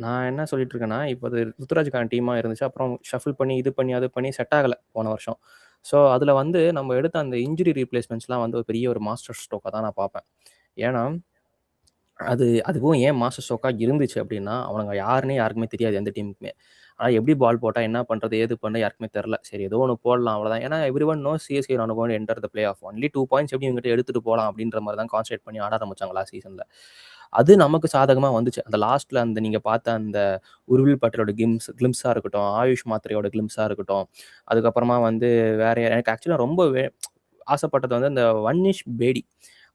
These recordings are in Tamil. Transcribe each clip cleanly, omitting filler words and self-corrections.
நான் என்ன சொல்லிட்டு இருக்கேன்னா, இப்போ அது ருத்துராஜுக்கான டீமா இருந்துச்சு. அப்புறம் ஷஃபில் பண்ணி, இது பண்ணி, அது பண்ணி செட் ஆகல போன வருஷம். ஸோ, அதில வந்து நம்ம எடுத்த அந்த இன்ஜுரி ரீப்ளேஸ்மெண்ட்ஸ்லாம் வந்து ஒரு பெரிய ஒரு மாஸ்டர் ஸ்ட்ரோக்கா தான் நான் பார்ப்பேன். ஏன்னா, அதுவும் ஏன் மாஸ்டர் ஸ்ட்ரோக்கா இருந்துச்சு அப்டின்னா, அவனுங்க யாருன்னே யாருக்குமே தெரியாது எந்த டீமுக்குமே. ஆனா எப்படி பால் போட்டா என்ன பண்றது? ஏது பண்ண யாருக்குமே தெர்ல. சரி ஏதோ ஒண்ணு போடலாம் அவ்வளோதான். ஏன்னா everyone knows CSK are going to enter the play off. Only 2 points எப்படி இவங்ககிட்ட எடுத்துட்டு போலாம் அப்படின்ற மாரி தான் கான்சன்ட்ரேட் பண்ணி ஆட ஆரம்பிச்சாங்க லாஸ்ட் சீசன்ல. அது நமக்கு சாதகமா வந்துச்சு. அந்த லாஸ்ட்ல அந்த நீங்க பார்த்த அந்த உருவில் பட்டேலோட கிளிம்ஸா இருக்கட்டும், ஆயுஷ் மாத்ரேயோட கிளிம்ஸா இருக்கட்டும், அதுக்கப்புறமா வந்து வேற எனக்கு ஆக்சுவலா ரொம்ப ஆசைப்பட்டது வந்து அந்த வன்னிஷ் பேடி.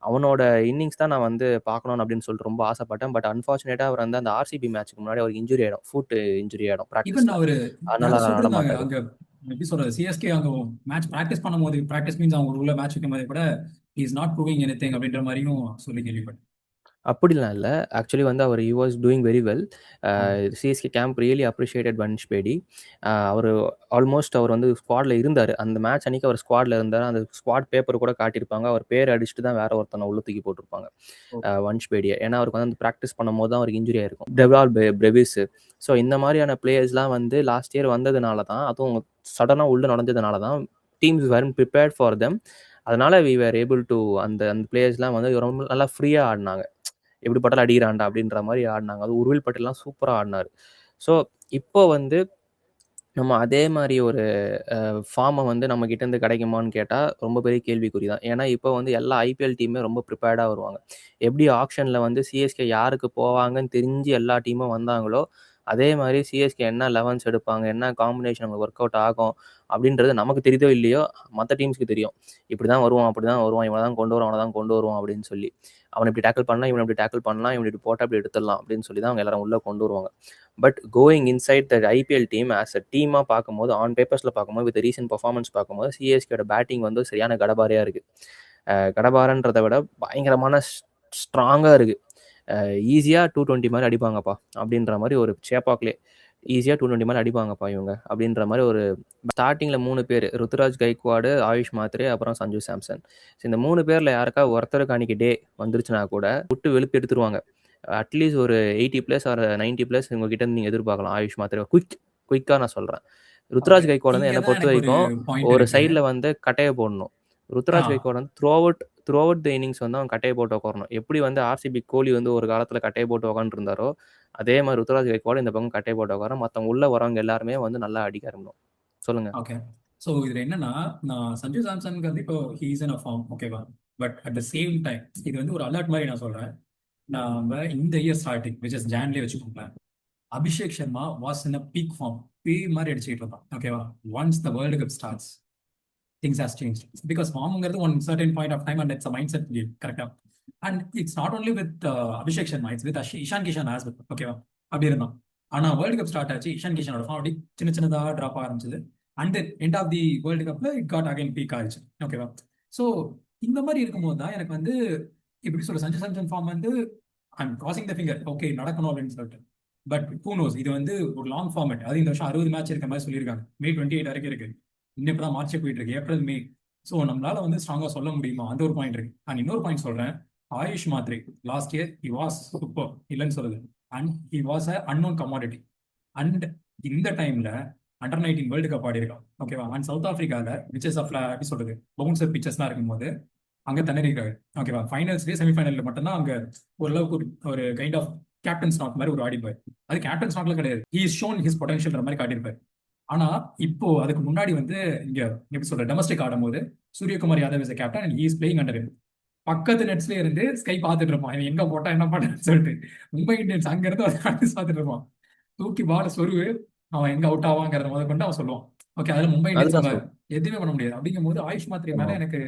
அவனோட இன்னிங்ஸ் தான் நான் வந்து பார்க்கணும் அப்படின்னு சொல்லிட்டு ரொம்ப ஆசைப்பட்டேன். பட் அன்பார்ச்சுனேட்டா அவர் வந்து அந்த ஆர்சிபி மேட்ச்க்கு முன்னாடி அவருக்கு இன்ஜுரி ஆயிடும். ஃபுட் இன்ஜுரி ஆயிடும் ஈவன் பிராக்டிஸ்ல. அவரு அதனால யாரோ ஆட சொல்லிருந்தாங்க மாட்டாரு. அங்க, எப்படி சொல்றது, சிஎஸ்கே அங்க மேட்ச் பிராக்டிஸ் பண்ணும்போது, பிராக்டிஸ் மீன்ஸ் அவங்க உள்ள மேட்ச் வைக்கும் போதே கூட இஸ் நாட் ப்ரூவிங் எனிதிங் அப்படின்ற மாதிரியும் சொல்லி கேள்விப்பட்டேன். அப்படிலாம் இல்ல. ஆக்சுவலி வந்து அவர் he was doing very well. Okay. CSK camp really appreciated Vansh Bedi. அவரு ஆல்மோஸ்ட் அவர் வந்து ஸ்குவாட்ல இருந்தாரு. அந்த மேட்ச் அன்னைக்கு அவர் ஸ்குவாட்ல இருந்தாரு. அந்த ஸ்குவாட் பேப்பர் கூட காட்டியிருப்பாங்க. அவர் பேர் அடிச்சுட்டு தான் வேற ஒருத்தன உள்ள தூக்கி போட்டிருப்பாங்க. வன்ஷ் பேடிய. ஏன்னா அவருக்கு வந்து பிராக்டிஸ் பண்ணும்போது தான் அவருக்கு இன்ஜுரி ஆயிருக்கும். Dewald Brevis. ஸோ இந்த மாதிரியான பிளேயர்ஸ்லாம் வந்து லாஸ்ட் இயர் வந்ததுனால தான், அதுவும் சடனா உள்ள நுழைஞ்சதுனால தான் டீம்ஸ் வெரன்ட் பிரிப்பேர்ட் ஃபார் தெம். அதனால வி வேர் ஏபிள் டு அந்த அந்த பிளேயர்ஸ்லாம் வந்து ரொம்ப நல்லா ஃப்ரீயா ஆடுனாங்க. எப்படி பட்டாலும் அடிக்கிறான்டா அப்படின்ற மாதிரி ஆடினாங்க. அது உருவில் பட்டேல்லாம் சூப்பராக ஆடினார். ஸோ இப்போ வந்து நம்ம அதே மாதிரி ஒரு ஃபார்மை வந்து நம்ம கிட்டேருந்து கிடைக்குமான்னு கேட்டால் ரொம்ப பெரிய கேள்விக்குறி தான். ஏன்னா இப்போ வந்து எல்லா ஐபிஎல் டீமே ரொம்ப ப்ரிப்பேர்டாக வருவாங்க. எப்படி ஆக்ஷனில் வந்து சிஎஸ்கே யாருக்கு போவாங்கன்னு தெரிஞ்சு எல்லா டீமும் வந்தாங்களோ, அதே மாதிரி சிஎஸ்கே என்ன 11ஸ் எடுப்பாங்க, என்ன காம்பினேஷன் நமக்கு ஒர்க் அவுட் ஆகும் அப்படின்றது நமக்கு தெரியுதோ இல்லையோ மற்ற டீம்ஸ்க்கு தெரியும். இப்படி தான் வருவான், அப்படி தான் வருவான், இவனை தான் கொண்டு வருவான், அவனை தான் கொண்டு வருவான் அப்படின்னு சொல்லி. அவனை இப்படி டேக்கிள் பண்ணலாம், இவனை இப்படி டேக்கிள் பண்ணலாம், இவனை இப்படி போட்டால் இப்படி எடுத்துடலாம் அப்படின்னு சொல்லி தான் அவங்க எல்லாரும் உள்ளே கொண்டு வருவாங்க. But going inside the IPL team as a டீமாக பார்க்கும்போது, ஆன் பேப்பர்ஸில் பார்க்கும்போது, வித் ரீசன்ட் பர்ஃபார்மன்ஸ் பார்க்கும்போது, சிஎஸ்கேயோட பேட்டிங் வந்து சரியான கடபாரையாக இருக்குது. கடபாரன்றதை விட பயங்கரமான ஸ்ட்ராங்காக இருக்குது. ஈஸியாக 220 மாதிரி அடிப்பாங்கப்பா அப்படின்ற மாதிரி ஒரு சேப்பாக்லே ஈஸியாக 220 மாதிரி அடிப்பாங்கப்பா இவங்க அப்படின்ற மாதிரி ஒரு ஸ்டார்டிங்கில் 3 பேர் ருத்துராஜ் கைக்வாடு, ஆயுஷ் மாத்ரே, அப்புறம் சஞ்சு சாம்சன். ஸோ இந்த 3 பேரில் யாருக்கா ஒருத்தருக்கு அன்னைக்கு டே வந்துருச்சுன்னா கூட விட்டு வெளுத்து எடுத்துருவாங்க. அட்லீஸ்ட் ஒரு 80 பிளஸ் ஆர் 90 பிளஸ் உங்ககிட்ட இருந்து நீங்கள் எதிர்பார்க்கலாம் ஆயுஷ் மாத்ரே. குயிக்காக நான் சொல்கிறேன். ஓகே, ருத்துராஜ் கைக்வாட் வந்து இங்க என்னை தான் பொறுத்த எனக்கு ஒரு வரைக்கும் பாயிண்ட் ஒரு இருக்கு. சைடில் வந்து கட்டையை போடணும். ஆ ருத்துராஜ் கைக்வாட் வந்து த்ரூ அவுட் த இன்னிங்ஸ் வந்து அவன் கட்டையை போட்டு உட்காரணும். எப்படி வந்து ஆர்சிபி கோலி வந்து ஒரு காலத்தில் கட்டையை போட்டு உட்காந்துருந்தாரோ, அதே மாதிரி ருத்துராஜ் கைக்வாட் இந்த பக்கம் கட்டையை போட்டு உட்கார, மற்றவங்க உள்ள வரவங்க எல்லாருமே வந்து நல்லா அடிக்க ஆரம்பிக்கும். சொல்லுங்க. ஓகே. ஸோ இதுல என்னன்னா, நான் சஞ்சு சாம்சனுக்கு வந்து இப்போ ஹீஸ் இன் அ ஃபார்ம், ஓகேவா? But at the same time இது வந்து ஒரு அலர்ட் மாதிரி நான் சொல்றேன். நம்ம இந்த இயர் ஸ்டார்டிங் விச் இஸ் ஜான்லேயே வச்சுக்கோங்களேன், Abhishek Sharma was in a peak form, பேய் மாதிரி அடிச்சுக்கிட்டு இருந்தான், ஓகேவா? Once the world cup starts, things has changed because ஃபார்ம்ங்கிறது one certain point of time and it's a mindset game, கரெக்டா? And it's not only with Abhishek Sharma, it's with Ishan Kishan as well, ஓகேவா? அப்படி இருந்தான். ஆனா வேர்ல்டு கப் ஸ்டார்ட் ஆச்சு, இஷான் கிஷனோட ஃபார்ம் அப்படி சின்ன சின்னதா டிராப் ஆரம்பிச்சது. And end of the world கப்ல இட் காட் அகைன் பீக் ஆயிடுச்சு, ஓகேவா? ஸோ இந்த மாதிரி இருக்கும்போது தான் எனக்கு வந்து எப்படி சொல்ற, சஞ்சு சாம்சன் ஃபார்ம் வந்து I'm crossing the finger, okay நடக்கணும் அப்படின்னு சொல்லிட்டு. பட் ஹூ நோஸ், இது வந்து ஒரு லாங் ஃபார்மேட். அது இந்த வருஷம் 60 மேட்ச் இருக்க மாதிரி சொல்லியிருக்காங்க. May 28 வரைக்கும் இருக்கு. இன்னும் இப்பதான் மார்ச்சே போயிட்டு இருக்கு, ஏப்ரல் மே. ஸோ நம்மளால வந்து ஸ்ட்ராங்கா சொல்ல முடியுமா, அந்த ஒரு பாயிண்ட் இருக்கு. அண்ட் இன்னொரு பாயிண்ட் சொல்றேன், AYUSH Mhatre last year he was super, இல்லைன்னு சொல்லுது. And he was a unknown commodity. And இந்த டைம்ல அண்டர் 19 வேர்ல்டு கப் ஆடி இருக்கான், ஓகேவா? அண்ட் சவுத் ஆப்பிரிக்கால விச் இஸ் எப்படி சொல்றது, பவுன்சர் பிச்சர்ஸ்லாம் இருக்கும்போது அங்க தண்ணறிக்காரு, ஓகேவா? ஃபைனல்ஸ்லேயே செமிஃபைனல்ல மட்டும்தான் அங்க ஓரளவுக்கு ஒரு கைண்ட் ஆஃப் கேப்டன் ஸ்டாக் மாதிரி ஒரு ஆடிப்பார். அது கேப்டன் ஸ்டாக்ல கிடையாது, he is shown his potential மாதிரி காட்டியிருப்பார். ஆனா இப்போ அதுக்கு முன்னாடி வந்து இங்க எப்படி சொல்ற டொமஸ்டிக் ஆடும்போது Suryakumar Yadav is captain and he is playing under him. பக்கத்து நெட்ஸ்ல இருந்து ஸ்கை பார்த்துட்டு இருப்பான், இவன் எங்க போட்டா என்ன பண்ணான்னு சொல்லிட்டு. மும்பை இந்தியன்ஸ் அங்க இருந்து ஒரு பார்த்துட்டு இருப்பான், தூக்கி பால சொருவு, அவன் எங்க அவுட் ஆவாங்கிறத முதல் கொண்டு அவன் சொல்லுவான். ஓகே, அதுல மும்பை இந்தியன்ஸ் அதுதான் நம்ம சொல்றேன். எதுவுமே பண்ண முடியாது. அப்படிங்கும் போது ஆயுஷ் மாத்ரே மேல எனக்கு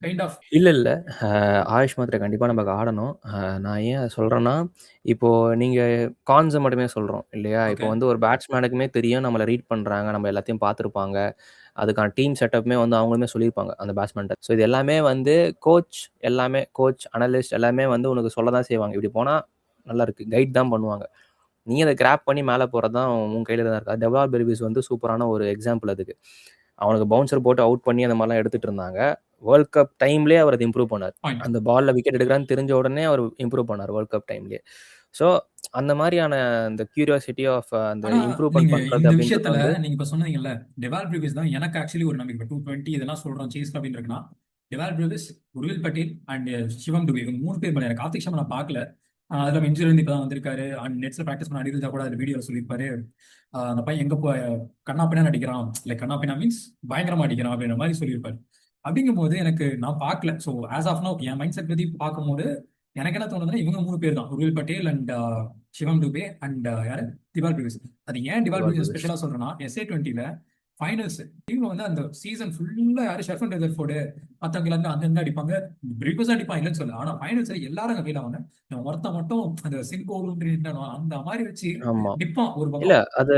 கைண்ட் ஆஃப். இல்ல, இல்ல. ஆயுஷ் மாத்திரை கண்டிப்பா நமக்கு ஆடணும். நான் ஏன் அத சொல்றேன்னா, இப்போ நீங்க கான்ஸ மட்டுமே சொல்றோம் இல்லையா? இப்போ ஓகே. வந்து ஒரு பேட்ஸ்மேனுக்குமே தெரியும் நம்மள ரீட் பண்றாங்க, நம்ம எல்லாத்தையும் பார்த்துருப்பாங்க. அதுக்கான டீம் செட்டப்புமே வந்து அவங்களுமே சொல்லியிருப்பாங்க அந்த பேட்ஸ்மேன்ட்ட. ஸோ இது எல்லாமே வந்து கோச், அனலிஸ்ட் எல்லாமே வந்து உனக்கு சொல்ல தான் செய்வாங்க. இப்படி போனா நல்லாயிருக்கு. கைட் தான் பண்ணுவாங்க. நீ அத கிராப் பண்ணி மேல போறது தான் உன் கையில தான் இருக்கு. டெவால் பெர்விஸ் வந்து சூப்பரான ஒரு எக்ஸாம்பிள் அதுக்கு. அவனுக்கு பவுன்சர் போட்டு அவுட் பண்ணி அந்த மாரிலாம் எடுத்துட்டு இருந்தாங்க. வேர்ல்ட் கப் டைம்லயே அவர் அத இம்ப்ரூவ் பண்ணாரு. பாயிண்ட். அந்த பால்ல விக்கெட் எடுக்குறான்னு தெரிஞ்ச உடனே அவர் இம்ப்ரூவ் பண்ணாரு வேர்ல்ட் கப் டைம்லயே. ஸோ அந்த மாதிரியான அந்த கியூரியாசிட்டி ஆஃப் அந்த ஆனா இம்ப்ரூவ்மெண்ட் நீங்க பண்றது இந்த அப்படின்றது விஷயத்துல வந்து நீங்க இப்ப சொன்னீங்கல்ல, டெவால் பிரிவிஸ் தான் எனக்கு ஆக்சுவலி ஒரு நம்பிக்கை. 220 இதெல்லாம் சொல்றோம் சேஸ் அப்படின்னு இருக்குன்னா, டெவால் பிரிவிஸ், உருவில் பட்டேல் அண்ட் சிவம் டுபே, இவங்க 3 பேர் மேல எனக்கு கார்த்திக் சர்மா நான் பார்க்கல. அதுல இன்ஜுரி இருந்து இப்பதான் வந்திருக்காரு. அண்ட் நெட்ஸ்ல பிராக்டிஸ் பண்ண அடிருந்தா கூட அது வீடியோ சொல்லியிருப்பாரு. அந்த பையன் எங்க போய் கண்ணா பின்னா அடிக்கிறான், லைக் கண்ணா பின்னா மீன்ஸ் பயங்கரமா அடிக்கிறான் அப்படின்ற மாதிரி சொல்லியிருப்பாரு. அப்படிங்கும்போது எனக்கு நான் பார்க்கல. ஸோ ஆஸ் ஆஃப் நோ என் மைண்ட் செட் பத்தி பார்க்கும்போது எனக்கு என்ன தோணுதுன்னா இவங்க 3 பேர் தான், உருவில் பட்டேல் அண்ட் சிவம் டுபே அண்ட் யாரு, திவால் பிரிவிஸ். அது ஏன் டிவால் பிரிவிஸ் டிவால்விஸ். ஸ்பெஷலா சொல்றேன்னா, SA20ல ஃபைனல்ஸ் டீம்ல வந்து அந்த சீசன் ஃபுல்லா யாரு ஷெஃபன் ரெதர்ஃபோர்டு மத்தவங்க எல்லாமே அங்கங்க அடிப்பாங்க, பிரிவிஸ் அடிப்பான் இல்லைன்னு சொல்லல. ஆனா ஃபைனல்ஸ்ல எல்லாரும் அங்க ஃபெயில் ஆவாங்க. ஒருத்தன் மட்டும் அந்த சிங்கோரு அந்த மாதிரி வச்சு ஆமா. நிப்பான் ஒரு இல்ல பக்கம். அது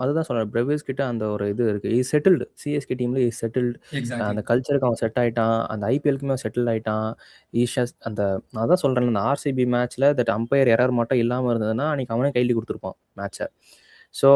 அதுதான் சொல்றேன். பிரேவிஸ் கிட்ட அந்த ஒரு இது இருக்கு. Is settled. சிஎஸ்கே டீம்ல இஸ் செட்டில்டு. எக்ஸாக்ட்லி. அந்த கல்ச்சருக்கு அவன் செட் ஆயிட்டான். அந்த ஐபிஎல்க்குமே அவன் செட்டில் ஆயிட்டான். ஈஷஸ் அந்த நான் அதான் சொல்றேன். அந்த ஆர்சிபி மேட்ச்ல தட் அம்பையர் எரர் மட்டும் இல்லாம இருந்ததுன்னா அன்னைக்கு அவனே கைலி கொடுத்துருப்பான் மேட்சை. ஸோ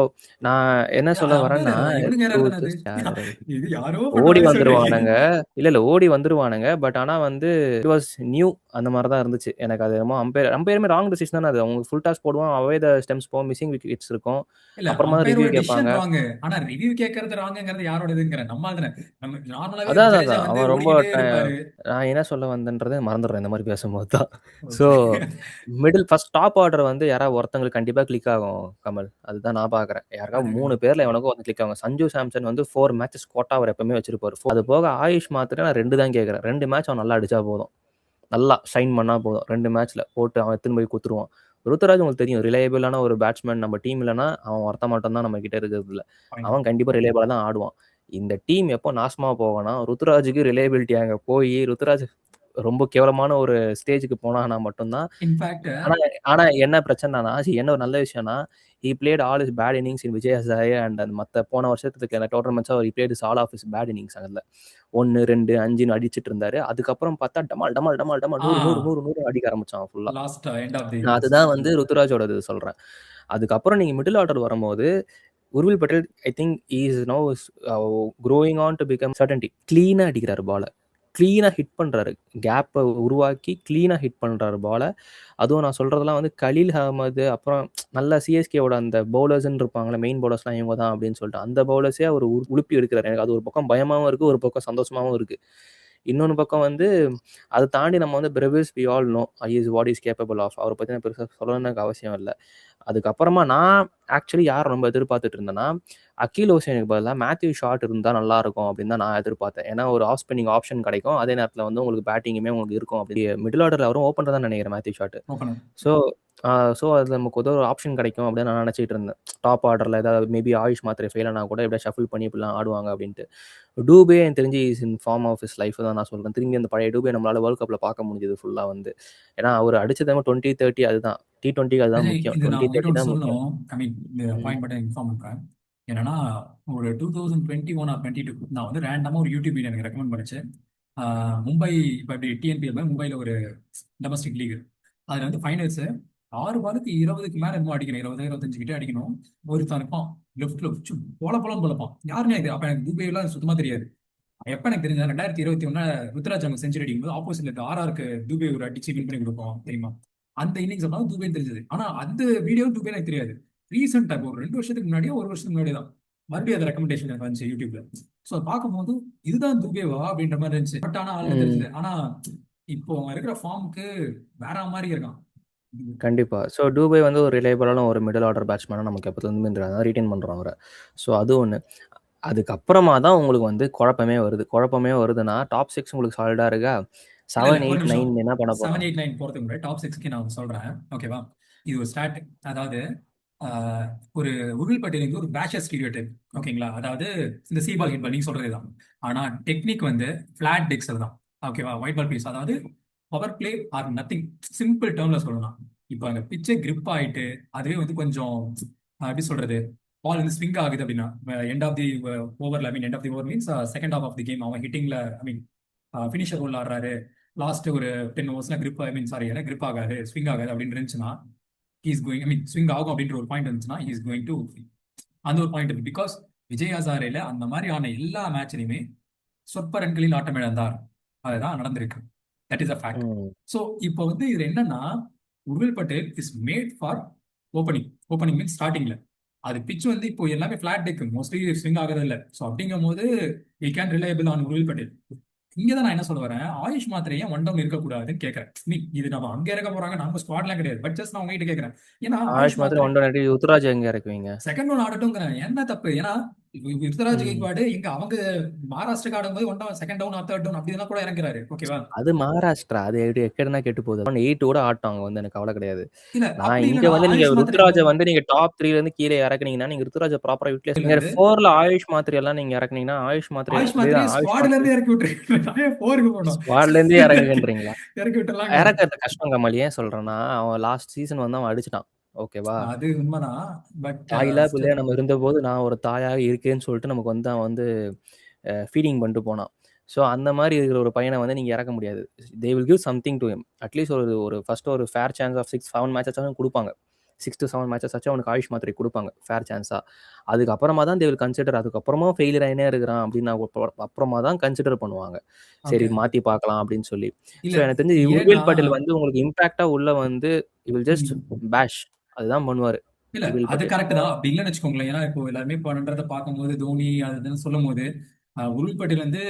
நான் என்ன சொல்ல அம்பையர் வரேன்னா, யாரா? இவனுங்க டு யாரா தானே அது? ஜஸ்ட் யார் இது யாரோ பண்ற ஓடி மாதிரி சொல்றீங்க. வந்துருவானுங்க. இல்ல ஓடி வந்துருவானுங்க. பட் ஆனா வந்து இட் வாஸ் நியூ அந்த மாதிரி தான் இருந்துச்சு. எனக்கு அது என்னமோ அம்பையருமே ராங் டிசிஷன் தானே அது. அவங்க ஃபுல் டாஸ் போடுவான். அவே த ஸ்டெம்ஸ் போகும். மிஸ்ஸிங் விக்கெட்ஸ் இருக்கும். இல்ல அப்புறமா ரிவ்யூ அம்பையரோட கேட்பாங்க. Decision wrong. ஆனா ரிவ்யூ கேட்கறது ராங்ங்கிறது யாரோடதுங்கிற நம்ம தானே. நம்ம நார்மலாவே அதான் அதான் ஜடேஜா அதான். வந்து அவன் ரொம்ப ஓடிக்கிட்டே இருப்பாரு. நான் என்ன சொல்ல வந்தேன்றதை மறந்துடுறேன் இந்த மாதிரி பேசும்போது தான். So okay. First top order வந்து யாராவது ஒருத்தங்களுக்கு கண்டிப்பா கிளிக் ஆகும் கமல். அதுதான் நான் பார்க்குறேன். யாருக்காவது கரெக்ட். 3 பேர்ல எவனுக்கும் வந்து கிளிக் ஆகும். சஞ்சு சாம்சன் வந்து 4 மேட்சஸ் கோட்டா அவர் எப்பவுமே வச்சிருப்பாரு. அது போக ஆயுஷ் மாத்திரம் நான் 2 தான் கேட்குறேன். 2 மேட்ச் அவன் நல்லா அடிச்சா போதும். நல்லா ஷைன் பண்ணா போதும். 2 மேட்ச்ல போட்டு அவன் எடுத்துன்னு போய் குடுத்துருவான். ருத்துராஜ் உங்களுக்கு தெரியும். ரிலையபிளான ஒரு பேட்ஸ்மேன் நம்ம டீம் இல்லன்னா, அவன் ஒருத்தன் மட்டும் தான் நம்ம கிட்ட இருக்கிறதுல. பாயிண்ட். அவன் கண்டிப்பா ரிலையபிளா தான் ஆடுவான். இந்த டீம் எப்போ நாசமா போகும்னா, ருத்துராஜுக்கு ரிலையபிலிட்டி அங்க போயி, ருத்துராஜ் ரொம்ப கேவலமான ஒரு ஸ்டேஜ்க்கு போனான்னா மட்டும் தான். இன்ஃபேக்ட் ஆனா ஆனா என்ன பிரச்சனைனா, என்ன ஒரு நல்ல விஷயம்னா, he played all his bad innings in Vijay Hazare and அந்த மத்த போன வருஷத்துக்கு டோர்னமெண்ட்ஸா he played all of his bad innings அதுல. 1, 2, 5ன்னு அடிச்சிட்டு இருந்தாரு. அதுக்கப்புறம் பார்த்தா டமால், டமால், டமால், டமால் 100, 100, 100, 100 அடிக்க ஆரம்பிச்சான் ஃபுல்லா. லாஸ்ட் எண்ட் ஆஃப் தி நான் அதுதான் வந்து ருத்துராஜோட இது சொல்றேன். அதுக்கப்புறம் நீங்க மிடில் ஆர்டர் வரும்போது, Urvil Patel I think he is now growing on to become சர்டன்டி. கிளீனா அடிக்கிறாரு பால. கிளீனா ஹிட் பண்றாரு. கேப்ப உருவாக்கி கிளீனா ஹிட் பண்றாரு பால. அதுவும் நான் சொல்றதெல்லாம் வந்து கலீல் அகமது, அப்புறம் நல்ல சிஎஸ்கேவோட அந்த பவுலர்ஸ்ன்னு இருப்பாங்கல்ல, மெயின் பவுலர்ஸ்லாம் இவங்க தான் அப்படின்னு சொல்லிட்டு, அந்த பவுலர்ஸே அவர் உலுப்பி எடுக்கிறாரு. எனக்கு அது ஒரு பக்கம் பயமாவும் இருக்கு, ஒரு பக்கம் சந்தோஷமாவும் இருக்கு. இன்னொன்னு பக்கம் வந்து அதை தாண்டி நம்ம வந்து Brevis we all know is what is capable of. அவரை பத்தி நான் பெருசாக சொல்லணும்னு எனக்கு அவசியம் இல்லை. அதுக்கப்புறமா நான் ஆக்சுவலி யார் ரொம்ப எதிர்பார்த்துட்டு இருந்தேன்னா, அக்கீல் ஹுசேனுக்கு பதிலாக மேத்யூ ஷாட் இருந்தால் நல்லா இருக்கும் அப்படின்னு தான் நான் எதிர்பார்த்தேன். ஏன்னா ஒரு ஆஃப் ஸ்பின்னிங் ஆப்ஷன் கிடைக்கும், அதே நேரத்தில் வந்து உங்களுக்கு பேட்டிங்குமே உங்களுக்கு இருக்கும். அப்படி மிடில் ஆர்டரில் அவரும் ஓப்பன் தான் நினைக்கிறேன் Matthew Short. Opener. So so அது நமக்கு ஏதோ ஒரு ஆப்ஷன் கிடைக்கும் அப்படின்னு நான் நினச்சிட்டு இருந்தேன். டாப் ஆர்டரில் ஏதாவது மேபி ஆயுஷ் மாத்திரை ஃபெயில் ஆனால் கூட எப்படியா ஷஃபிள் பண்ணி இப்படிலாம் ஆடுவாங்க அப்படின்ட்டு. டூபே எனக்கு தெரிஞ்சு is in form of his life தான் நான் சொல்கிறேன். திரும்பி அந்த பழைய டூபே நம்மளால வேர்ல்ட் கப்பில் பார்க்க முடிஞ்சது ஃபுல்லாக வந்து. ஏன்னா அவர் அடிச்சது 20-30 அதுதான். T20 அதுதான் அஜய், முக்கியம். இது நான் உங்ககிட்ட 20-30 ஒன்று தான் முக்கியம். சொல்லணும். ஐ மீன் இந்த ம். பாயிண்ட் மட்டும் இன்ஃபார்ம் பண்றேன். என்னன்னா ஒரு 2021 ஆர் 22 நான் வந்து ரேண்டமா ஒரு யூடியூப் வீடியோ எனக்கு ரெக்கமெண்ட் பண்ணுச்சு. மும்பை இப்போ இப்படி டிஎன்பிஎல் மும்பையில் ஒரு டொமஸ்டிக் லீக், அதில் வந்து ஃபைனல்ஸ் 6 பாலுக்கு 20க்கு மேலே என்னமோ அடிக்கணும், 20 25 கிட்ட அடிக்கணும். ஒருத்தன் இருப்பான் லெஃப்ட்ல போல போலன்னு போலப்பான். யாருன்னு இது அப்போ எனக்கு துபைலாம் சுத்தமாக தெரியாது. எப்ப எனக்கு தெரிஞ்சது 2021 ருத்ராஜ் அவங்க செஞ்சுரி அடிக்கும்போது ஆப்போசிட்ல இருக்க ஆர்ஆருக்கு துபே ஒரு அடிச்சு வின் பண்ணி கொடுப்போம் தெரியுமா. அந்த இன்னிங்ஸ் அப்பதான் துபேன்னு தெரிஞ்சது. ஆனா அந்த வீடியோ துபே எனக்கு தெரியாது. ரீசெண்டா ஒரு 2 வருஷத்துக்கு முன்னாடியோ 1 வருஷத்துக்கு முன்னாடி தான் மறுபடியும் அந்த ரெக்கமெண்டேஷன் எனக்கு வந்துச்சு யூடியூப்ல. ஸோ பார்க்கும்போது இதுதான் துபேவா அப்படின்ற மாதிரி இருந்துச்சு. பட் ஆனா ஆளுங்க தெரிஞ்சது. ஆனா இப்போ அவன் இருக்கிற ஃபார்முக்கு வேற மாதிரி இருக்கான். கண்டிப்பா. ஸோ டூபே வந்து ஒரு ரிலையபிளான ஒரு மிடில் ஆர்டர் பேட்ஸ்மேனா நமக்கு எப்போதுலேருந்துமே இருந்திருக்காங்க. ரீட்டைன் பண்றோம் அவரை. ஸோ அது ஒண்ணு. அதுக்கப்புறமா தான் உங்களுக்கு வந்து குழப்பமே வருது. குழப்பமே வருதுன்னா, டாப் 6 உங்களுக்கு சாலிடா இருக்கா? இல்ல 7, இல்ல ஒரு 8, நிமிஷம். 9 என்ன பண்ண 7, போறோம்? 8, 9 போறதுக்கு முன்னாடி டாப் 6க்கு நான் சொல்றேன். ஓகேவா? இது ஒரு ஸ்டாட். அதாவது ஆஹ், ஒரு உருள் பட்டியலிங் ஒரு பேஷர் ஸ்டீரியோடைப். ஓகேங்களா? அதாவது இந்த சி பால் ஹிட் பால் நீங்க சொல்றதே தான். ஆனா டெக்னிக் வந்து ஃபிளாட் டெக்ஸல் தான். ஓகேவா? ஒயிட் பால் பீஸ், அதாவது power play or nothing. Simple டேர்ம்ல சொல்லலாம். இப்போ அந்த பிச்சை கிரிப் ஆயிட்டு அதுவே வந்து கொஞ்சம் எப்படி சொல்றது, பால் வந்து ஸ்விங் ஆகுது அப்படின்னா எண்ட் ஆஃப் தி ஓவர்ல, I mean end of the over means second half of the game அவன் ஹிட்டிங்ல, ஐ மீன் ஃபினிஷர் ரோல் ஆடுறாரு, லாஸ்ட் ஒரு 10 ஓவர்ஸ்ல grip, I mean sorry grip ஆகாது, ஸ்விங் ஆகாது அப்படின்னு இருந்துச்சுன்னா is going, I mean swing ஆகும் அப்படின்ற ஒரு பாயிண்ட் இருந்துச்சுன்னா இஸ் கோயிங் டு, அந்த ஒரு பாயிண்ட் இருக்கு. பிகாஸ் விஜய் ஹசாரேல அந்த மாதிரி ஆன எல்லா மேட்ச்லையுமே சொற்ப ரன்களில் ஆட்டம் இழந்தார். அதுதான் நடந்திருக்கு. That is a fact. ம். ஸோ இப்போ வந்து இது என்னன்னா உருவில் Patel is made for opening means ஸ்டார்டிங்ல. அது பிச் வந்து இப்போ எல்லாமே ஃபிளாட் டெக், மோஸ்ட்லி ஸ்விங் ஆகிறது இல்லை. ஸோ அப்படிங்கும் போது வி கேன் ரிலையபிள் ஆன் உருவில் பட்டேல். இங்கதான் நான் என்ன சொல்ல வரேன், ஆயுஷ் மாத்திரை ஏன் ஒன் டவுன் இருக்கக்கூடாதுன்னு கேட்கறேன். இது நம்ம அங்க இறக்க போறாங்க, நம்ம ஸ்குவாட்லாம் கிடையாது. பட் ஜஸ்ட் நான் உங்ககிட்ட கேட்கறேன், ஏன்னா ஆயுஷ் ஆயுஷ் மாத்திரை மாத்திரை 1 டவுன் ருத்துராஜ் எங்க இறக்குவீங்க? Second one ஆடட்டும்ங்கிறேன். என்ன தப்பு? ஏன்னா ருத்ராஜ் ம். கெய்க்வாடு இங்க அவங்க மகாராஷ்டிரா ஆடும்போது one down, second down, third down அப்படிதான் கூட இறங்குறாரு. ஓகேவா? அது மகாராஷ்டிரா. அது எக்கேடுனா கெட்டு போகுது. 8 கூட ஆட்டம் வந்து எனக்கு கவலை கிடையாது. இல்ல நான் அப்படி இங்க இல்லடா, வந்து நீங்க ஆயுஷ் மாத்திரை இப்போ ருத்துராஜ வந்து நீங்க டாப் 3ல இருந்து கீழே இறக்குனீங்கன்னா, நீங்க ருத்துராஜ ப்ராப்பரா யூட்டிலைஸ் நீங்க இருந்து 4ல ஆயுஷ் மாத்திரை எல்லாம் நீங்க இறக்குனீங்கன்னா, ஆயுஷ் மாத்திரை ஆயுஷ் மாத்திரையை அதேதான் ஆயுஷ் ஸ்குவாட்ல மாத்திரை இருந்து இறக்கி விட்டுருக்கேன். போருக்கு போனோம். ஸ்குவாட்ல இருந்தே இறங்குங்கன்றீங்களா? இறக்கி விட்டுலாங்கிறேன். இறக்குறது கஷ்டம் கமல். ஏன் சொல்றேன்னா, அவன் லாஸ்ட் சீசன் வந்து அவன் அடிச்சுட்டான். ஓகேவா? அது உண்மைதான். பட் தாயில்லா பிள்ளையா ஸ்டில் நம்ம இருந்தபோது, நான் ஒரு தாயாக இருக்கேன்னு சொல்லிட்டு நமக்கு வந்து அவன் வந்து ஃபீடிங் பண்ணிட்டு போனான். ஸோ அந்த மாரி இருக்கிற ஒரு பையன வந்து நீங்க இறக்க முடியாது. They will give something to him. At least ஒரு ஃபர்ஸ்ட் ஒரு ஃபேர் சான்ஸ் ஆஃப் 6, 7 மேட்சஸாச்சும் குடுப்பாங்க. 6-7 மேட்சஸ் ஆச்சும் அவனுக்கு ஆயுஷ் மாத்திரை குடுப்பாங்க. ஃபேர் சான்ஸா. அதுக்கப்புறமா தான் தே வில் கன்சிடர். அதுக்கப்புறமும் ஃபெயிலியர் ஆயினே இருக்கிறான் அப்டின்னா அப்புறமா தான் கன்சிடர் பண்ணுவாங்க. சரி ஓகே. மாத்தி பார்க்கலாம் அப்டின்னு சொல்லி. இல்ல ஸோ எனக்கு தெரிஞ்சு ஏன்னா உர்வில் பட்டேல் வந்து உங்களுக்கு இம்பாக்ட்டா உள்ள வந்து ஹி வில் ஜஸ்ட் ம், பேஷ். அதுதான் பண்ணுவாரு. இல்ல உர்வில் அது பட்டேல். கரெக்ட் தான். அப்படி இல்லைன்னு வச்சுக்கோங்களேன். ஏன்னா இப்போ எல்லாருமே பண்றதை பார்க்கும்போது தோனி அது இதுன்னு சொல்லும் போது உருள் பட்டேல் வந்து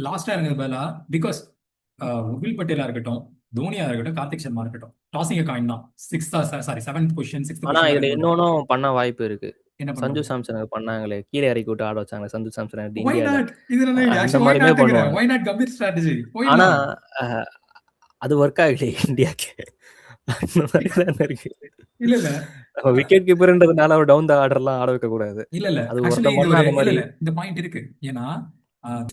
லாஸ்டா இறங்குறது பதிலா, பிகாஸ் உருள் பட்டேலா இருக்கட்டும், தோனியா இருக்கட்டும், கார்த்திக் சர்மா இருக்கட்டும், டாசிங் காயின் தான். Sixth sorry, seventh position, sixth ஆனா பொசிஷன் இதுல இறங்கும் போது இன்னொன்னும் பண்ண வாய்ப்பு இருக்கு. என்ன சஞ்சு பண்ணுவாங்க? சாம்சனுக்கு பண்ணாங்களே, கீழ இறக்கி விட்டு ஆட வச்சாங்களே சஞ்சு சாம்சன் ஒய் இந்தியால. நாட்? இது நல்ல ஐடியா. அந்த ஆக்சுவலி ஒய் மாரியுமே நாட்ங்கிறேன். பண்ணுவாங்க. ஒய் நாட் கம்பீர் ஸ்ட்ராட்டஜி ஆனா போயிடலாம். அ அது ஒர்க் ஆகலையே இந்தியாக்கு. அந்த மாரி தானே இருக்கு. இல்ல இல்ல நம்ம விக்கெட் கீப்பர்ன்றதுனால அவர் டவுன் த ஆர்டர்லாம் ஆட வைக்க கூடாது. இல்ல இல்ல அது ஆக்சுவலி ஒருத்தன் இது பண்ணா ஒரு அந்த இல்ல மாரி. இல்ல இந்த பாயிண்ட் இருக்கு. ஏன்னா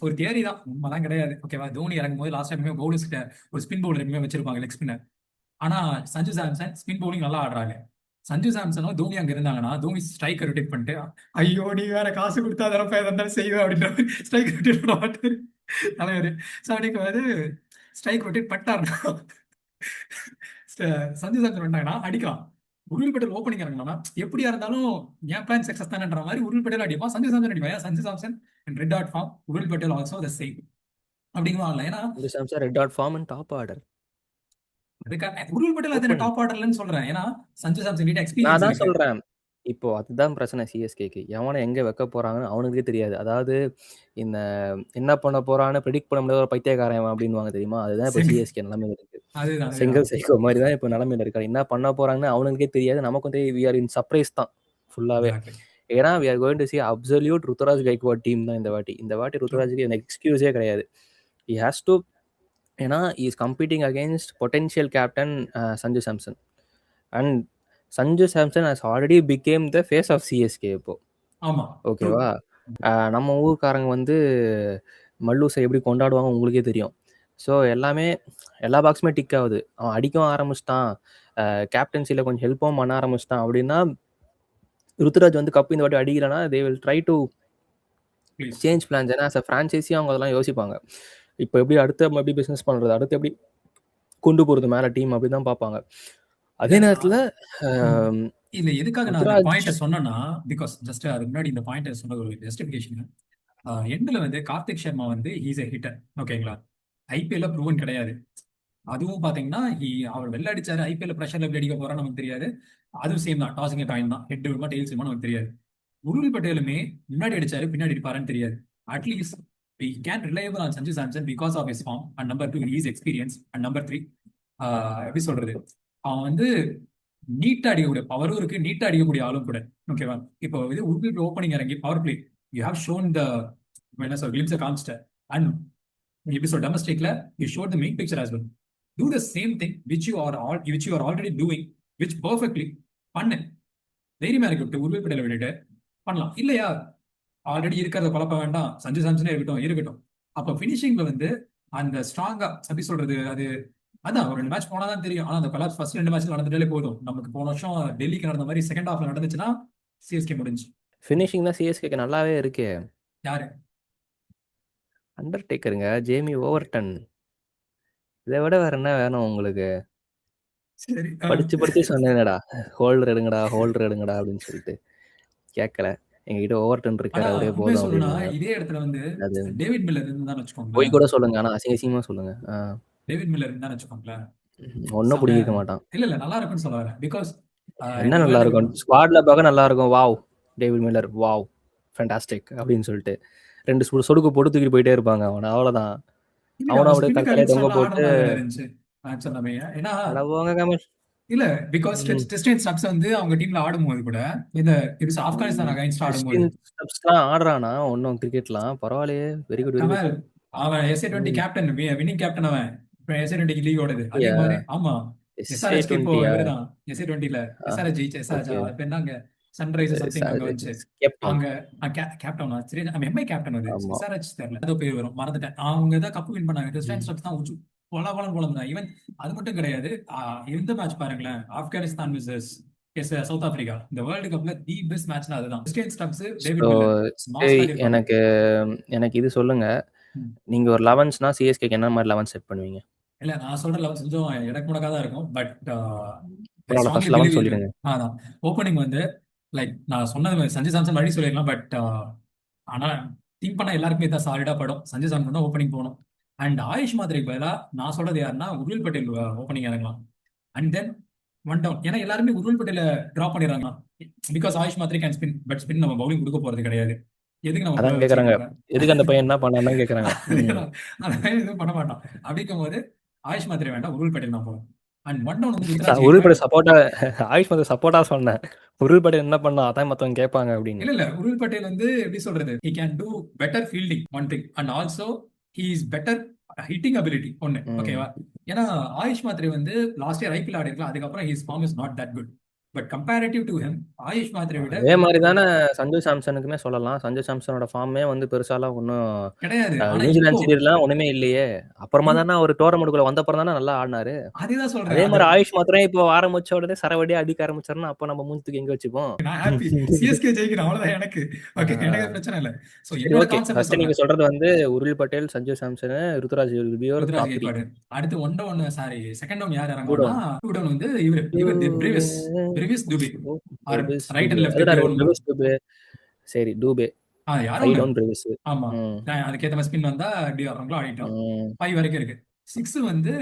ஒரு தியரி தான், உண்மைலாம் கிடையாது. ஓகேவா? தோனி இறங்கும் போது லாஸ்ட் டைம் பவுலர்ஸ் கிட்ட ஒரு ஸ்பின் பவுலர் எப்பவுமே வச்சிருப்பாங்க, லெக் ஸ்பின்னர். ஆனா சஞ்சு சாம்சன் ஸ்பின் பவுலிங் நல்லா ஆடுறாங்க. சஞ்சு சாம்சனும் தோனி அங்க இருந்தாங்கன்னா தோனி ஸ்ட்ரைக்கர் ரொட்டேட் பண்ணிட்டு, ஐயோ நீ வேற காசு கொடுத்தா தரப்ப இருந்தாலும் செய்வேன் அப்படின்ற ஸ்ட்ரைக் ரொட்டேட் பண்ண மாட்டாரு தலைவர். ஸோ அன்னைக்கு வந்து ஸ்ட்ரைக் ரொட்டேட் பண்ணிட்டாருன்னா சஞ்சு சாம்சன் வந்தாங்கன்னா அடிக்கலாம். உருள் பட்டேல் ஓப்பனிங் இறங்கினா எப்படியா இருந்தாலும் என் பிளான் சக்சஸ் தானேன்ற மாதிரி உருள் பட்டேல் அடிப்பான், சஞ்சு சாம்சன் அடிப்பான். ஏன் Sanju Samson red hot form, Urvil Patel also the same அப்படிங்குவாங்கல்ல. ஏன்னா Sanju Samson red hot form and top order. அதுக்காக உருள் பட்டேல் அது ஓப்பனிங். டாப் ஆர்டர்லன்னு சொல்றேன். ஏன்னா சஞ்சு சாம்சன் கிட்ட நான் எக்ஸ்பீரியன்ஸ் தான் இருக்கு. சொல்றேன். இப்போ அதுதான் பிரச்சனை சிஎஸ்கேக்கு. எவன எங்க வைக்க போறாங்கன்னு அவனுக்கே தெரியாது. அதாவது இந்த என்ன பண்ண போறான்னு பிரெடிக்ட் பண்ண முடியாத ஒரு பைத்தியக்காரன் இவன் அப்படின்னுவாங்க தெரியுமா? அதுதான் இப்போ சரி, சிஎஸ்கே நிலைமையில இருக்கு. அதுதான் அதுதான். செங்கல் சைக்கோ மாரி தான் இப்போ நிலைமையில இருக்காரு. என்ன பண்ண போறாங்கன்னு அவனுக்கே தெரியாது. நமக்கு வந்து வி ஆர் இன் சர்ப்ரைஸ் தான் ஃபுல்லாவே. எக்ஸாக்ட்லி. ஏன்னா we are going to see absolute Ruturaj Gaikwad team தான் இந்த வாட்டி. இந்த வாட்டி ட்ரூ. ருத்துராஜுக்கு எனக்கு எக்ஸ்கியூஸே கிடையாது. He has to. ஏன்னா is competing against potential captain Sanju Samson. And Sanju Samson has already become the face of CSK இப்போ. ஆமா, ட்ரூ. ஓகேவா? நம்ம ஊர்க்காரங்க வந்து மல்லூஸை எப்படி கொண்டாடுவாங்க உங்களுக்கே தெரியும். ஸோ எல்லாமே எல்லா பாக்ஸுமே டிக் ஆகுது. அவன் அடிக்கவும் ஆரம்பிச்சிட்டான். கேப்டன்சியில் கொஞ்சம் ஹெல்ப்பும் பண்ண ஆரம்பிச்சிட்டான் அப்படின்னா ருத்துராஜ் வந்து கப் இந்த வாட்டி அடிக்கலைன்னா they will try to please. Change plans. ஏன்னா ஆஸ் அ ஃப்ரான்ச்சைஸியும் அவங்க அதெல்லாம் யோசிப்பாங்க. இப்போ எப்படி அடுத்து நம்ம எப்படி பிஸ்னஸ் பண்ணுறது, அடுத்து எப்படி கொண்டு போகிறது மேலே டீம் அப்படி தான் பார்ப்பாங்க. இல்ல அதே நேரத்தில் ம். இல்ல எதுக்காக நான் அந்த ருத்துராஜ் பாயிண்ட சொன்னேன்னா, பிகாஸ் ஜஸ்ட் அதுக்கு முன்னாடி இந்த பாயிண்ட சொன்னது ஒரு ஜஸ்டிஃபிகேஷன். எண்ட்ல வந்து கார்த்திக் சர்மா வந்து ஹீஸ் எ ஹிட்டர். ஓகேங்களா? ஐபிஎல்ல ப்ரூவன் கிடையாது. அதுவும் பாத்தீங்கன்னா அவர் வெள்ள அடிச்சாரு. ஐபிஎல்ல பிரஷர்ல எப்படி அடிக்க போறான்னு நமக்கு தெரியாது. அதுவும் சேம் தான், டாஸிங் காயின் தான். ஹெட் விடுமா டெய்ல்ஸ் விடுமா நமக்கு தெரியாது. உருள் பட்டேலுமே முன்னாடி அடிச்சாரு, பின்னாடி அடிப்பாருன்னு தெரியாது. At least we can reliable on Sanju Samson because of his form and number 2 his experience and number 3 எப்படி சொல்றது, அவன் வந்து நீட்டா அடிக்கக்கூடிய பவரும் இருக்கு, நீட்டா அடிக்கக்கூடிய ஆளும் கூட. ஓகேவா? இப்போ இது உருள் ஓப்பனிங் இறங்கி power play you have shown the என்ன சொல் கிளிம்ஸ் கான்ஸ்டர் அண்ட் episode domesticல you showed the main picture as well. Do the same thing which you are already doing, which perfectly பண்ணு. தைரியமா இருக்கு உருள் பட்டேலை விட்டுட்டு பண்ணலாம் இல்லையா? ஆல்ரெடி இருக்கிறத குழப்ப வேண்டாம், சஞ்சு சாம்சனே இருக்கட்டும். அப்ப பினிஷிங்ல வந்து அந்த ஸ்ட்ராங்கா எப்படி சொல்றது, அது அதான் ஒரு 2 மேட்ச் போனாதான் தெரியும். ஆனா அந்த கொலாப்ஸ் ஃபர்ஸ்ட் 2 மேட்ச்ல நடந்துட்டாலே போதும். நமக்கு போன வருஷம் டெல்லிக்கு நடந்த மாதிரி செகண்ட் ஹாஃப்ல நடந்துச்சுன்னா சிஎஸ்கே முடிஞ்சு. ஃபினிஷிங் தான் சிஎஸ்கேக்கு நல்லாவே இருக்கு. யாரு? அண்டர்டேக்கருங்க, ஜேமி ஓவர்டன். இதை விட வேற என்ன வேணும் உங்களுக்கு? சரி. படிச்சு சொன்னேனடா, ஹோல்டர் எடுங்கடா அப்படின்னு சொல்லிட்டு கேட்கல. எங்ககிட்ட ஓவர்டன் ஆனா இருக்காரு, அவரே உண்மையை போதும் சொல்லணும்னா அப்படின்னாங்க. இதே இடத்துல வந்து அது டேவிட் மில்லர் இருந்தான்னு போய் வச்சுக்கோங்களேன். கூட சொல்லுங்க, ஆனா அசிங்கமா சொல்லுங்க. டேவிட் மில்லர் இருந்தான்னு வச்சுக்கோங்களேன். ஒன்னும் செம பிடிக்க மாட்டான். இல்ல நல்லா இருக்குன்னு சொல்ல வரேன். பிகாஸ் என்ன இந்த நல்லா வேர்ல்டு இருக்கும், கப் ஸ்குவாட்ல பார்க்க நல்லா இருக்கும். Wow David Miller, wow fantastic அப்படின்னு சொல்லிட்டு 2 சொடுக்கு போட்டு தூக்கிட்டு போயிட்டே இருப்பாங்க அவனை, அவ்வளவுதான். இல்ல அவனும் அவன் அப்படியே ஸ்பின்னுக்கு தலையை அகைன்ஸ்டா தொங்க எல்லாம் ஆடுற போட்டு மாதிரி தானே இருந்துச்சு மேட்ச் எல்லாமே. ஏன்னா அளவாங்க கமல். இல்ல பிகாஸ் ம். டிஸ்டன்ஸ் ஸ்டப்ஸ் வந்து அவங்க டீம்ல ஆடும்போது கூட இந்த இது ஆப்கானிஸ்தான் அகைன்ஸ்டா ஆடும்போது கிறிஸ்டின் ஸ்டப்ஸ்லாம் ஆடுறானா ஒன்றும் கிரிக்கெட்லாம் பரவாயில்லையே, very good very good. Kamal அவன் எஸ்ஏ 20 ம். கேப்டன், வின்னிங் கேப்டன் அவன். இப்போ எஸ்ஏ 20 லீக் ஓடுது அதே அப்படியா? மாதிரி. ஆமா எஸ்ஏ எஸ்ஆர்ஹெச்க்கு இப்போ 20யா? இவருதான் எஸ்ஏ 20ல எஸ்ஆர்ஹெச் ஜெயிச்ச எஸ்ஆர்ஹெச் ஓகே. இப்போ என்னங்க சன்ரைஸ் சம்திங் அங்க வந்துச்சு. கேப்டன். அவங்க கேப்டன் சரி நம்ம எம்ஐ கேப்டன் அது ஆமா. எஸ்ஆர்ஹெச் தெரியல ஏதோ பேர் வரும் மறந்துட்டேன். அவங்க தான் கப்பு வின் பண்ணாங்க. டிஸ்டன்ஸ் ம். ஸ்டப்ஸ் தான் உச்சு பொல பலம் போலம் தான். ஈவன் அது மட்டும் கிடையாது. எந்த மேட்ச் பாருங்களேன், ஆப்கானிஸ்தான் விசஸ் சவுத் ஆப்பிரிக்கா, இந்த வேர்ல்டு கப்ல தி பெஸ்ட் மேட்ச்னா அதுதான். Tristan Stubbs, so David Miller mass சரி, காட்டியிருப்பாங்க. எனக்கு எனக்கு இது சொல்லுங்க. நீங்க ஒரு 11ஸ்னா சிஎஸ்கேக்கு என்ன மாதிரி 11 செட் பண்ணுவீங்க? இல்ல நான் சொல்ற லெவல் கொஞ்சம் எனக்கு முடக்கா தான் இருக்கும். பட் ஐ பரவாயில்ல, ஸ்ட்ராங்லி ஃபர்ஸ்ட் 11 பிலீவ் சொல்லிடுங்க. அதான் ஓப்பனிங் வந்து லைக் நான் சொன்னது மாதிரி சஞ்சய் சாம்சன் மறுபடியும் சொல்லிடலாம். பட் ஆனா திங்க் பண்ண எல்லாருக்குமே தான் சாலிடா படும். சஞ்சய் சாம்சன் தான் ஓப்பனிங் போகணும். அண்ட் ஆயுஷ் மாத்திரைக்கு பதிலா நான் சொல்றது யாருன்னா உருள் பட்டேல் ஓப்பனிங் இறங்கலாம். And then one down. ஏன்னா எல்லாருமே உருள் பட்டேல டிராப் பண்ணிடுறாங்க. Because Ayush Mhatre can spin, but spin நம்ம பவுலிங் கொடுக்க போறது கிடையாது. எதுக்கு நம்ம அதான் வச்சுக்கிட்டு கேக்குறாங்க, இருக்கோம். எதுக்கு அந்த பையன் என்ன பண்ணான்னு தான் கேக்குறாங்க. அதேதான். அதெல்லாம் எதுவும் பண்ண மாட்டான். அப்படிங்கும் போது ஆயுஷ் மாத்திரை வேண்டாம், உருள் பட்டேல் தான் போகணும். அண்ட் ஒன் டவுன் வந்து ருத்ராஜ் உருள்பட கெய்க்வாட். சப்போர்ட்டா, ஆயுஷ் வந்து சப்போர்ட்டா சொன்னேன். உருள்பட என்ன பண்ணா அதான் மத்தவங்க கேட்பாங்க அப்படின்னு. இல்ல உருள் பட்டேல் வந்து எப்படி சொல்றது, he can do better fielding one thing and also he is better hitting ability ஒன்னு. ம். ஓகேவா? ஏன்னா ஆயுஷ் மாத்திரை வந்து லாஸ்ட் இயர் ஐபிஎல் ஆடி இருக்கலாம். அதுக்கப்புறம் his form is not that good. But comparative to him AYUSH மாத்திரை விட அதே உருள் மாதிரி பட்டேல் தானே சஞ்சு சாம்சனுக்குமே சொல்லலாம். சஞ்சு சாம்சனோட ஃபார்மே வந்து பெருசாலாம் ஒன்றும் கிடையாது. ஆனா இப்போ நியூசிலாந்து சீரீஸ்லாம் ஒண்ணுமே இல்லையே. அப்புறமா தானே ஒரு டோர்னமெண்ட்டுக்குள்ள வந்த அப்புறம் தானே நல்லா ஆடினாரு. அதேதான் சொல்றேன். அதே அது மாதிரி ஆயுஷ் மாத்திரம் இப்போ ஆரம்பிச்ச உடனே சரவடியா அடிக்க ஆரம்பிச்சாருன்னா அப்போ நம்ம மூஞ்சுக்கு எங்க வச்சுப்போம்? நான் ஹாப்பி சிஎஸ்கே ஜெயிக்கணும் அவ்வளவுதான் எனக்கு. ஓகே எனக்கு ஆஹ் பிரச்சனை இல்லை. ஸோ சரி, என்னோட ஓகே. கான்செப்ட் ஃபர்ஸ்ட் நீங்க சொல்றேன். சொல்றது வந்து உருள் பட்டேல், சஞ்சு சாம்சன், ருத்துராஜ் ஒரு ருத்ராஜ் டாப் 3. கெய்க்வாடு. அடுத்து one down sorry second down யார் டூ இறங்குவான்னா, டவுன். டூ டவுன் வந்து இவர் Brevis Brevis Dube or Brevis right Dube. And left அதுடா எப்படி வரும். பிரவிஸ் டுபே. சரி டூபே. யாரும் 5 ஒண்ணு. டவுன் பிரவிஸ். ஆமா ம். அதுக்கேற்ற மாதிரி ஸ்பின் வந்தா எப்படி வர்றாங்களோ ஆடிட்டோம். ம். 5 வரைக்கும் இருக்கு. 6 வந்து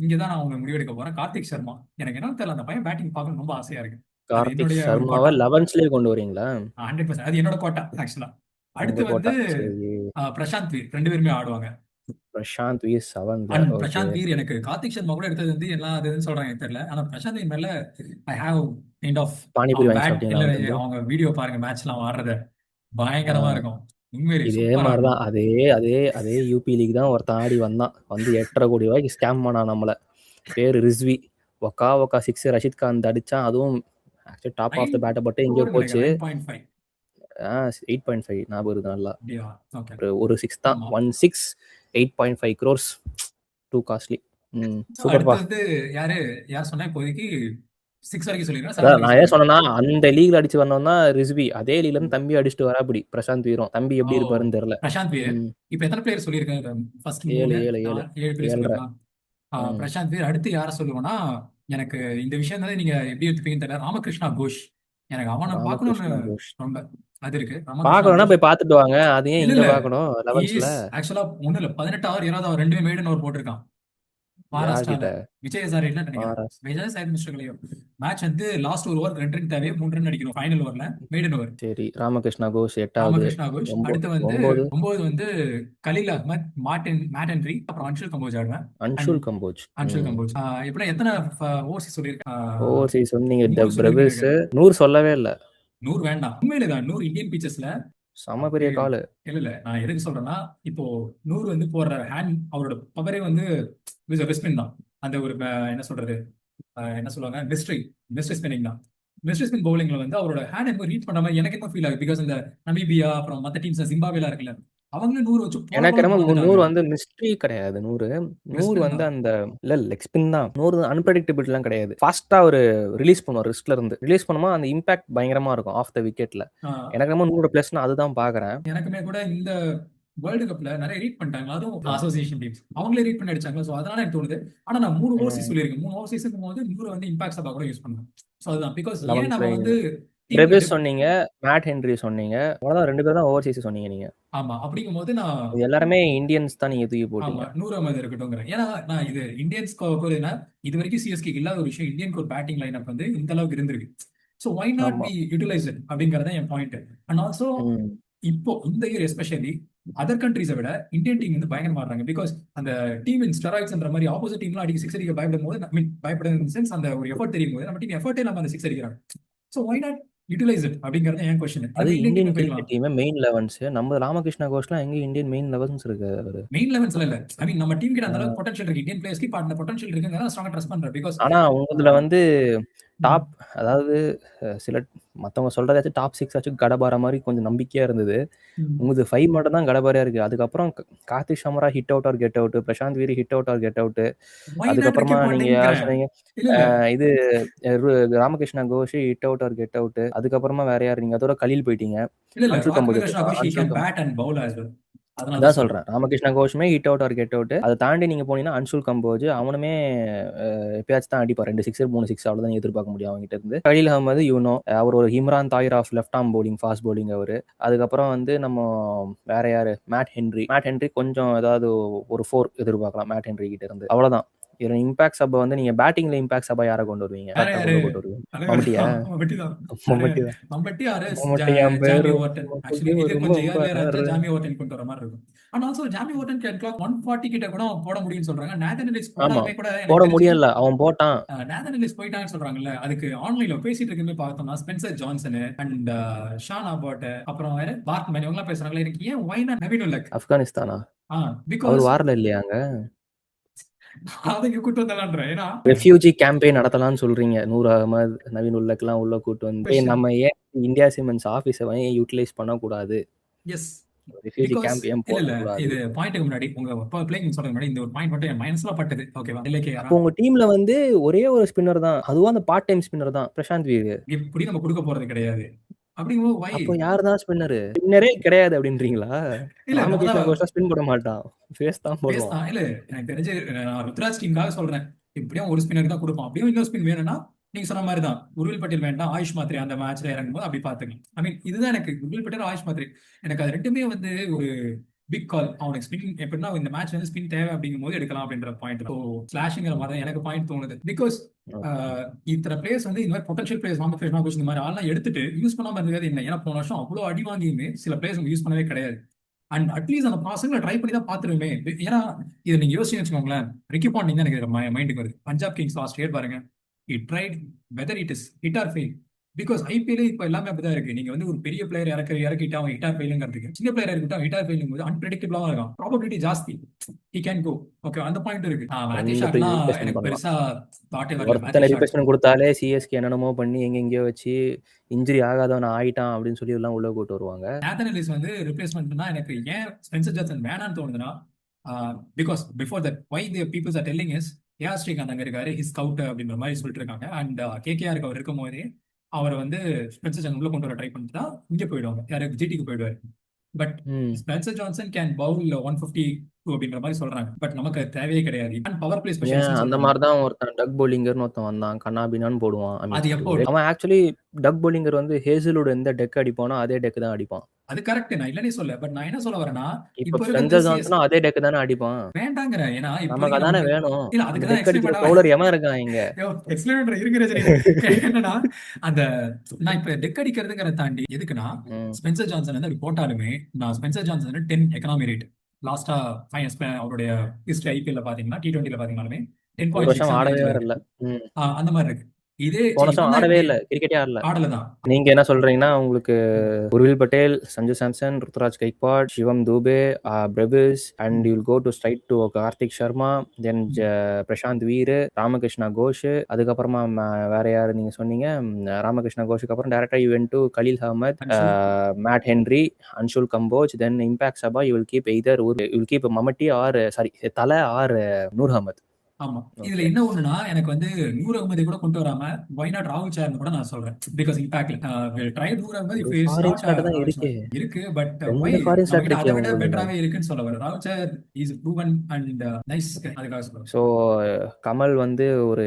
இங்கதான் நான் அவங்க முடிவெடுக்க போறேன். கார்த்திக் சர்மா. எனக்கு என்ன தெரியல, அந்த பையன் பேட்டிங் பார்க்கணும் ரொம்ப ஆசையா இருக்கு. அது கார்த்திக் என்னுடைய ஒரு சர்மாவை கோட்டா. 11ஸ்லயே கொண்டு வரீங்களா? 100% அது என்னோட கோட்டா ஆக்சுவலா. உங்க அடுத்து வந்து கோட்டா. சரி. பிரசாந்த் வீர், ரெண்டு பேருமே ஆடுவாங்க. பிரசாந்த் வீர் 7ல. And okay. பிரசாந்த் வீர் எனக்கு கார்த்திக் சர்மா கூட எடுத்தது வந்து எல்லாம் அதுன்னு சொல்றாங்க எனக்கு தெரியல. ஆனா பிரசாந்த் வீர் மேல I have kind of panipuri அவன் வாங்கி பேட் சாப்பிட்டீங்களா இல்ல அவன்கிட்ட? அவங்க வீடியோ பாருங்க மேட்ச்லாம் ஆடுறத ஆ, பயங்கரமா இருக்கும். உண்மையிலே இதே சூப்பரா மாதிரி தான். இருக்கும். அதே அதே அதே யூபி லீக் தான் ஒருத்தன் ஆடி வந்தான். வந்து 8.5 கோடி ரூபாய்க்கு ஸ்கேம் பண்ணான் நம்மள. பேரு ரிஸ்வி. ஒக்கா ஒக்கா 6 ரஷித் கான் அடிச்சான். அதுவும் ஆக்சுவலி டாப் ஆஃப் த பேட்டை பட்டு எங்கேயோ 9 போச்சு. நினைக்கிறேன் 9.5 8.5 ஞாபகம் இருக்கு நல்லா. அப்படியா. ஓகே ஒரு 6 தான். ஆமா. 1/6 8.5 crores. Too costly. So, அடுத்து சூப்பர்ப்பா. வந்து யாரு யார் சொன்னா இப்போதைக்கு 6 வரைக்கும் சொல்லிருக்கேன், 7 அதான் வரைக்கும் நான் ஏன் சொல்லிருக்கேன். சொன்னேன்னா அந்த லீக்ல அடிச்சு வரணும் தான் ரிஸ்வி. அதே லீக்ல இருந்து தம்பி அடிச்சுட்டு வராப்படி பிரசாந்த் வீரம். தம்பி ஓ எப்படி இருப்பாருன்னு தெரியல. பிரசாந்த் வீர் ம். இப்ப எத்தனை பிளேயர் சொல்லியிருக்காங்க? ஃபர்ஸ்ட் 7 3 7 7 7 பேர் 7.5. சொல்லியிருக்கான். ம். பிரசாந்த் வீர். அடுத்து யாரை சொல்லுவேன்னா, எனக்கு இந்த விஷயம் தான் நீங்க எப்படி எடுத்துப்பீங்கன்னு தெரியல, ராமகிருஷ்ணா கோஷ். எனக்கு அவனை பார்க்கணும்னு ராமகிருஷ்ணா கோஷ் ரொம்ப அது இருக்கு. ராமகிருஷ்ணா பார்க்கணும்னா கோஷ் போய் பார்த்துட்டு வாங்க. அது ஏன் இல்ல இங்க இல்ல பார்க்கணும் 11ஸ்ல? இஸ் ஆக்சுவலா ஒண்ணு இல்ல 18 ஓவர் 20 ஓவர் ரெண்டுமே மேடன் ஓவர் போட்டிருக்கான் மகாராஷ்டிரால. யார்கிட்ட? விஜய் ஹசாரேல நினைக்கிறேன். ஆர்எஸ். விஜய் சார் மிஸ்டர் கலையோ. மேட்ச் வந்து லாஸ்ட் ஒரு ஓவர் 2 ரன் தேவை, 3 ரன் அடிக்கணும் ஃபைனல் ஓவர்ல, மேடன் ஓவர். சரி, ராமகிருஷ்ணா கோஷ் 8வது. ராமகிருஷ்ணா கோஷ். அடுத்து வந்து 9 9 வந்து கலீல் அஹ்மத், மேட் ஹென்ரி, அப்புறம் அன்ஷுல் கம்போஜ் ஆடுவேன். அண்ட் அன்ஷுல் கம்போஜ். அன்ஷுல் கம்போஜ் எப்படின்னா எத்தனை ஓசி சொல்லியிருக்கேன்? ஓவர்சீஸ் வந்து நீங்க 100 சொல்லியிருக்கேன் பிரவிஸ் நினைக்கிறேன். 100 சொல்லவே இல்ல. 100 வேண்டாம், உண்மையிலே தான் 100 இந்தியன் பீச்சஸ்ல. செம அப்படி பெரிய காலு. இல்ல நான் எதுக்கு சொல்றேன்னா, இப்போ 100 வந்து போடுற ஹேண்ட் அவரோட பவரே வந்து வெஸ்ட்மின் தான். அந்த ஒரு என்ன சொல்றது, என்ன சொல்லுவாங்க, மிஸ்ட்ரி ஸ்பின்னிங் தான். மிஸ்ட்ரி ஸ்பின் பவுலிங்ல வந்து அவரோட ஹேண்ட் என்ன ரீச் பண்ற மாதிரி எனக்கு என்ன ஃபீல் ஆகுது. பிகாஸ் இந்த நமீபியா அப்புறம் மத்த டீம்ஸ் ஜிம்பாப்வேலாம் இருக்குல்ல, அவங்க 100 வச்சு போல எனக்கு போல என்னமோ பறந்துட்டாங்க. 100 வந்து மிஸ்ட்ரி கிடையாது. 100 வெஸ்ட்மின் வந்து தான். அந்த இல்ல லெக் ஸ்பின் தான். 100 அன்பிரடிக்டபிலிட்டிலாம் கிடையாது. ஃபாஸ்டா ஒரு ரிலீஸ் பண்ணுவோம், ரிஸ்க்ல இருந்து ரிலீஸ் பண்ணுமா அந்த இம்பாக்ட் பயங்கரமா இருக்கும் ஆஃப் த விக்கெட்ல. எனக்கு என்னமோ 100 பிளஸ்னா அதுதான் பாக்குறேன். எனக்குமே கூட இந்த வேர்ல்டு கப்ல நிறைய ரீட் பண்ணிட்டாங்க, அதுவும் அசோசியேஷன் டீம்ஸ் அவங்களே ரீட் பண்ணி அடிச்சாங்க. ஸோ அதனால எனக்கு தோணுது. ஆனா நான் 3 ஓவர்சீஸ் சொல்லியிருக்கேன். 3 ஓவர்சீஸுக்கும் போது 100 வந்து இம்பாக்ட்ஸா கூட யூஸ் பண்ணுவேன். ஸோ அதுதான் பிகாஸ் ஏன் 11 நம்ம வந்து டீம்ல பிரபிஸ் சொன்னீங்க, மேட் ஹென்றி சொன்னீங்க. அவ்வளவுதான் 2 பேர் தான் ஓவர்சீஸ் சொன்னீங்க நீங்க. ஆமா. அப்படிங்கும்போது நான் இது எல்லாருமே இந்தியன்ஸ் தான் நீங்க தூக்கி ஆமா போட்டீங்க. நூர் அகமது இருக்கட்டும்ங்கிறேன். ஏன்னா நான் இது இந்தியன்ஸ்க்கு இது வரைக்கும் சிஎஸ்கேக்கு இல்லாத ஒரு விஷயம். இந்தியனுக்கு ஒரு பேட்டிங் லைனப் வந்து இந்த அளவுக்கு இருந்திருக்கு. ஸோ ஒய் நாட் ஆமா. பி யூட்டிலைஸ் இட் அப்படிங்கறத என் பாயிண்ட். அண்ட் ஆல்சோ ம். இப்போ இந்த இயர் எஸ்பெஷலி அதர் கண்ட்ரீஸை விட இந்தியன் டீம் வந்து பயங்கரமா ஆடுறாங்க. பிகாஸ் அந்த டீம் இன் ஸ்டெராய்ட்ஸ்ன்ற மாதிரி ஆப்போசிட் டீம்லாம் அடிக்க சிக்ஸ் அடிக்க பயப்படும் போது ஐ மீன் பயப்படும் சென்ஸ் அந்த ஒரு எஃபர்ட் தெரியும் போது நம்ம டீம் எஃபர்ட்டே நம்ம அந்த சிக்ஸ் அடிக்கிறாங்க. So why not utilize it அப்படிங்கறது என் கொஸ்டின். அது நம்ம இந்தியன் இந்தியன் டீம் கிரிக்கெட் போயிடலாம். டீம் மெயின் 11ஸ். நம்ம ராமகிருஷ்ணா கோஷ்லாம் எங்க இந்தியன் மெயின் 11ஸ் இருக்கு அவரு. மெயின் லெவன்ஸ்ல இல்ல. ஐ மீன் நம்ம டீம் கிட்ட அந்த அளவுக்கு பொட்டன்ஷியல் இருக்கு. இந்தியன் பிளேயர்ஸ்க்கு இப்ப அந்த பொட்டன்ஷியல் இருக்குங்கிறத ஸ்ட்ராங்கா ட்ரஸ்ட் பண்றேன். பிகாஸ் ஆனா உங்களதுல வந்து டாப் அதாவது சில மத்தவங்க சொல்றதாச்சும் டாப் 6 ஆச்சும் கடபார மாதிரி கொஞ்சம் நம்பிக்கையா இருந்தது. உங்களுக்கு 5 மட்டும் தான் கடபாரியா இருக்கு. அதுக்கப்புறம் கார்த்திக் சமரா hit out or get out, Prashant Veer hit out or get out. அதுக்கப்புறமா நீங்க யார் சொன்னீங்க? இது Ramakrishna Ghosh hit out or get out. அதுக்கப்புறமா வேற யார் நீங்க? அதோட கலீல் போயிட்டீங்க. அன்சுல் கம்போஜ் அதான் சொல்றேன். ராமகிருஷ்ணா கோஷுமே hit out or get out. அதை தாண்டி நீங்க போனீங்கன்னா அன்சுல் கம்போஜ் அவனுமே எப்பயாச்சும் தான் அடிப்பார். 2 6 3 6 அவ்வளவுதான் எதிர்பார்க்க முடியும் அவங்ககிட்ட இருந்து. கலீல் அகமது அவர் ஒரு Imran Tahir of left arm bowling, fast bowling அவரு. அதுக்கப்புறம் வந்து நம்ம வேற யாரு? மேட் ஹென்றி கொஞ்சம் ஏதாவது ஒரு 4 எதிர்பார்க்கலாம் மேட் ஹென்றி கிட்ட இருந்து. அவ்வளவுதான். இதுல இம்பாக்ட் சப்ப வந்து நீங்க பேட்டிங்ல இம்பாக்ட் சப்பா யாரை கொண்டு வருவீங்க? கொண்டு வருவீங்க மம்முட்டியா? போட முடியல, அவன் போட்டான். சொல்றாங்கல்ல. அதுக்கு ஆன்லைன்ல பேசிட்டு இருக்குமே பார்த்தோம்னா Spencer Johnson and Sean Abbott அப்புறம் வேற பார்க்மேன் இவங்க எல்லாம் பேசுறாங்களே. எனக்கு ஏன் ஒய் நாட் நவீன் உல்லக்? ஆப்கானிஸ்தானா? பிகாஸ் அவர் வாரல இல்லையாங்க? அதுக்கு கூட்டு வந்தலான்றேன். ஏன்னா ரெஃப்யூஜி கேம்பெயின் நடத்தலாம்னு சொல்றீங்க. நூர் அகமது, நவீன் உல்லக்லாம் உள்ள கூட்டு வந்து நம்ம ஏன் இந்தியா சிமெண்ட்ஸ் ஆபீஸை ஏன் யூட்டிலைஸ் பண்ணக்கூடாது? எஸ் ரெஃப்யூஜி கேம்ப் ஏன் போடக்கூடாது? இது பாயிண்ட்க்கு முன்னாடி உங்க பிளேயிங் சொல்றது முன்னாடி இந்த ஒரு பாயிண்ட் மட்டும் என் மைனஸ்ல பட்டது. ஓகேவா? அப்போ உங்க டீம்ல வந்து ஒரே ஒரு ஸ்பின்னர் தான், அதுவும் அந்த பார்ட் டைம் ஸ்பின்னர் தான், பிரசாந்த் வீர். இப்படி நம்ம கொடுக்க போறது கிடையாது. அப்படிங்கும்போது வை? அப்போ யார் தான் ஸ்பின்னரு? ஸ்பின்னரே கிடையாது அப்படின்றீங்களா? ராமகிருஷ்ணா கோஷா ஸ்பின் போட மாட்டான், ஃபேஸ் தான் போடுவான். இல்ல எனக்கு தெரிஞ்சு நான் ருத்ராஜ் டீமுக்காக சொல்றேன். இப்படியும் ஒரு ஸ்பின்னர் தான் கொடுப்போம். அப்படியும் இன்னொரு ஸ்பின் வேணும்னா நீங்க சொன்ன மாதிரி தான் உருவில் பட்டேல் வேண்டாம், ஆயுஷ் மாத்ரே அந்த மேட்ச்ல இறங்கும்போது அப்படி பாத்துக்கலாம். ஐ மீன் இதுதான் எனக்கு உருவில் பட்டேல் ஆயுஷ் மாத்ரே எனக்கு அது ரெண்டுமே வந்து ஒரு பிக் கால். அவனுக்கு ஸ்பின் எப்படின்னா இந்த மேட்ச் வந்து ஸ்பின் தேவை அப்படிங்கும் போது எடுக்கலாம் அப்படின்ற பாயிண்ட். ஸோ ஸ்லாஷிங்கிற மாதிரி தான் எனக்கு பாயிண்ட் தோணுது. பிகாஸ் இத்தனை பிளேயர்ஸ் வந்து இந்த மாதிரி பொட்டன்ஷியல் பிளேயர்ஸ் ராமகிருஷ்ணா கோஷ் இந்த மாதிரி ஆள்லாம் எடுத்துட்டு யூஸ் பண்ணாம இருந்தது என்ன? ஏன்னா போன வருஷம் அவ்வளோ அடி வாங்கியுமே சில பிளேயர்ஸ் யூஸ் பண்ணவே கிடையாது. அண்ட் அட்லீஸ்ட் அந்த பசங்களை ட்ரை பண்ணி தான் பாத்துருமே. ஏன்னா இதை நீங்க யோசிச்சு வச்சுக்கோங்களேன். ரிக்கி பாண்டிங் தான் எனக்கு மைண்டுக்கு வருது. பஞ்சாப் கிங்ஸ் லாஸ்ட் இயர் பாருங்க. It tried whether it is hit or fail. Because IPL இப்ப எல்லாமே அப்படிதான் இருக்கு. நீங்க வந்து ஒரு பெரிய பிளேயர் இறக்கிட்டு அவன் ஹிட் ஆர் ஃபெயிலுங்கிறதுக்கு சின்ன பிளேயர் இருக்கட்டும் ஹிட் ஆர் ஃபெயிலும் போது அன்பிரடிக்டபிளா இருக்கும். ப்ராபபிலிட்டி ஜாஸ்தி. He can go. ஓகே அந்த பாயிண்ட் இருக்கு. எனக்கு பெருசா தாட்டே வரல. கொடுத்தாலே சிஎஸ்கே என்னென்னமோ பண்ணி எங்கெங்கயோ வச்சு இன்ஜுரி ஆகாதவன் ஆயிட்டான் அப்படின்னு சொல்லி எல்லாம் உள்ள கூட்டு வருவாங்க. நேத்தன் எல்லிஸ் வந்து ரிப்ளேஸ்மெண்ட்னா எனக்கு ஏன் ஸ்பென்சர் ஜான்சன் வேணான்னு தோணுதுன்னா because before that why the peoples are telling is AR Srikanth அங்க இருக்காரு ஹிஸ் ஸ்கவுட் அப்படின்ற மாதிரி சொல்லிட்டு இருக்காங்க. அண்ட் கேகேஆருக்கு அவர் இருக்கும் போதே அவர் வந்து ஸ்பென்சர் ஜான்சன் உள்ள கொண்டு வர ட்ரை பண்ணிட்டு தான் இங்க போயிடுவாங்க. யாரு ஜிடிக்கு போயிடுவாரு. But Spencer Johnson can Pavul 152 அப்படின்ற மாதிரி சொல்றாங்க. பட் நமக்கு தேவையே கிடையாது. பவர் பிளே ஸ்பெஷலிஸ்ட் அந்த மாதிரி தான் ஒருத்தன் டக் போலிங்கர்னு ஒருத்தன் வந்தான், கண்ணாபினான்னு போடுவான். அவன் ஆக்சுவலி டக் போலிங்கர் வந்து ஹேசலோட எந்த டெக் அடிப்பானோ அதே டெக் தான் அடிப்பான். அது கரெக்ட், நான் இல்லனே சொல்ல. பட் நான் என்ன சொல்ல வரேன்னா இப்போ ஸ்பென்சர் ஜான்சனும் அதே டெக் தானே அடிப்பான். வேண்டாங்கற. ஏன்னா நமக்கு அதானே வேணும். இல்ல அதுக்கு தான் எக்ஸ்பிளைன் பவுலர் எவன் இருக்கான் இங்க? எக்ஸ்பிளைன் பண்ற இருக்கிறது என்னன்னா அந்த நான் இப்ப டெக் அடிக்கிறதுங்கற தாண்டி எதுக்குனா ஸ்பென்சர் ஜான்சன் வந்து அப்படி போட்டாலுமே நான் ஸ்பென்சர் ஜான்சன் 10 எகனாமி ரேட் லாஸ்டா அவருடைய ஹிஸ்டரி ஐபிஎல்ல பாத்தீங்கன்னா T20ல பாத்தீங்கன்னாலுமே 10.6 ஆடவே வரல. அந்த மாதிரி இருக்கு. இதே ஆடவே இல்ல, கிரிக்கெட்டே ஆடலதான். நீங்க என்ன சொல்றீங்கன்னா உங்களுக்கு Urvil Patel, Sanju Samson, Ruturaj Gaikwad, Shivam Dube, Brevis and you will go to straight to Kartik Sharma, then Prashant Veer, Ramakrishna Ghosh, அதுக்கப்புறமா வேற யாரு நீங்க சொன்னீங்க? ராமகிருஷ்ணா கோஷுக்கு அப்புறம் டைரக்டா you went to Khaleel Ahmed, Matt Henry, Anshul Kamboj, then impact சபா you will keep either you will keep மமட்டி ஆர் சாரி தலை ஆர் நூர் அஹமத். ஆமா. இதுல ஓகே. என்ன ஒண்ணுன்னா, எனக்கு வந்து நூர் அகமதி கூட கொண்டு வராம, வை நாட் ராகுல் சார்ன்னு கூட நான் சொல்றேன். பிகாஸ் இம்பாக்ட்ல வில் ட்ரை நூர் அகமதி ஒரு if is foreign not start தான் ராகுல் இருக்கே. சார். இருக்கு. பட் வை 2 ஃபாரின் ஸ்டார்ட் நம்மகிட்ட இருக்கே அத விட உங்களுதுல. பெட்டராவே இருக்குன்னு சொல்ல வரேன். ராகுல் sir is proven and nice அதுக்காக சொல்றேன். ஸோ கமல் வந்து ஒரு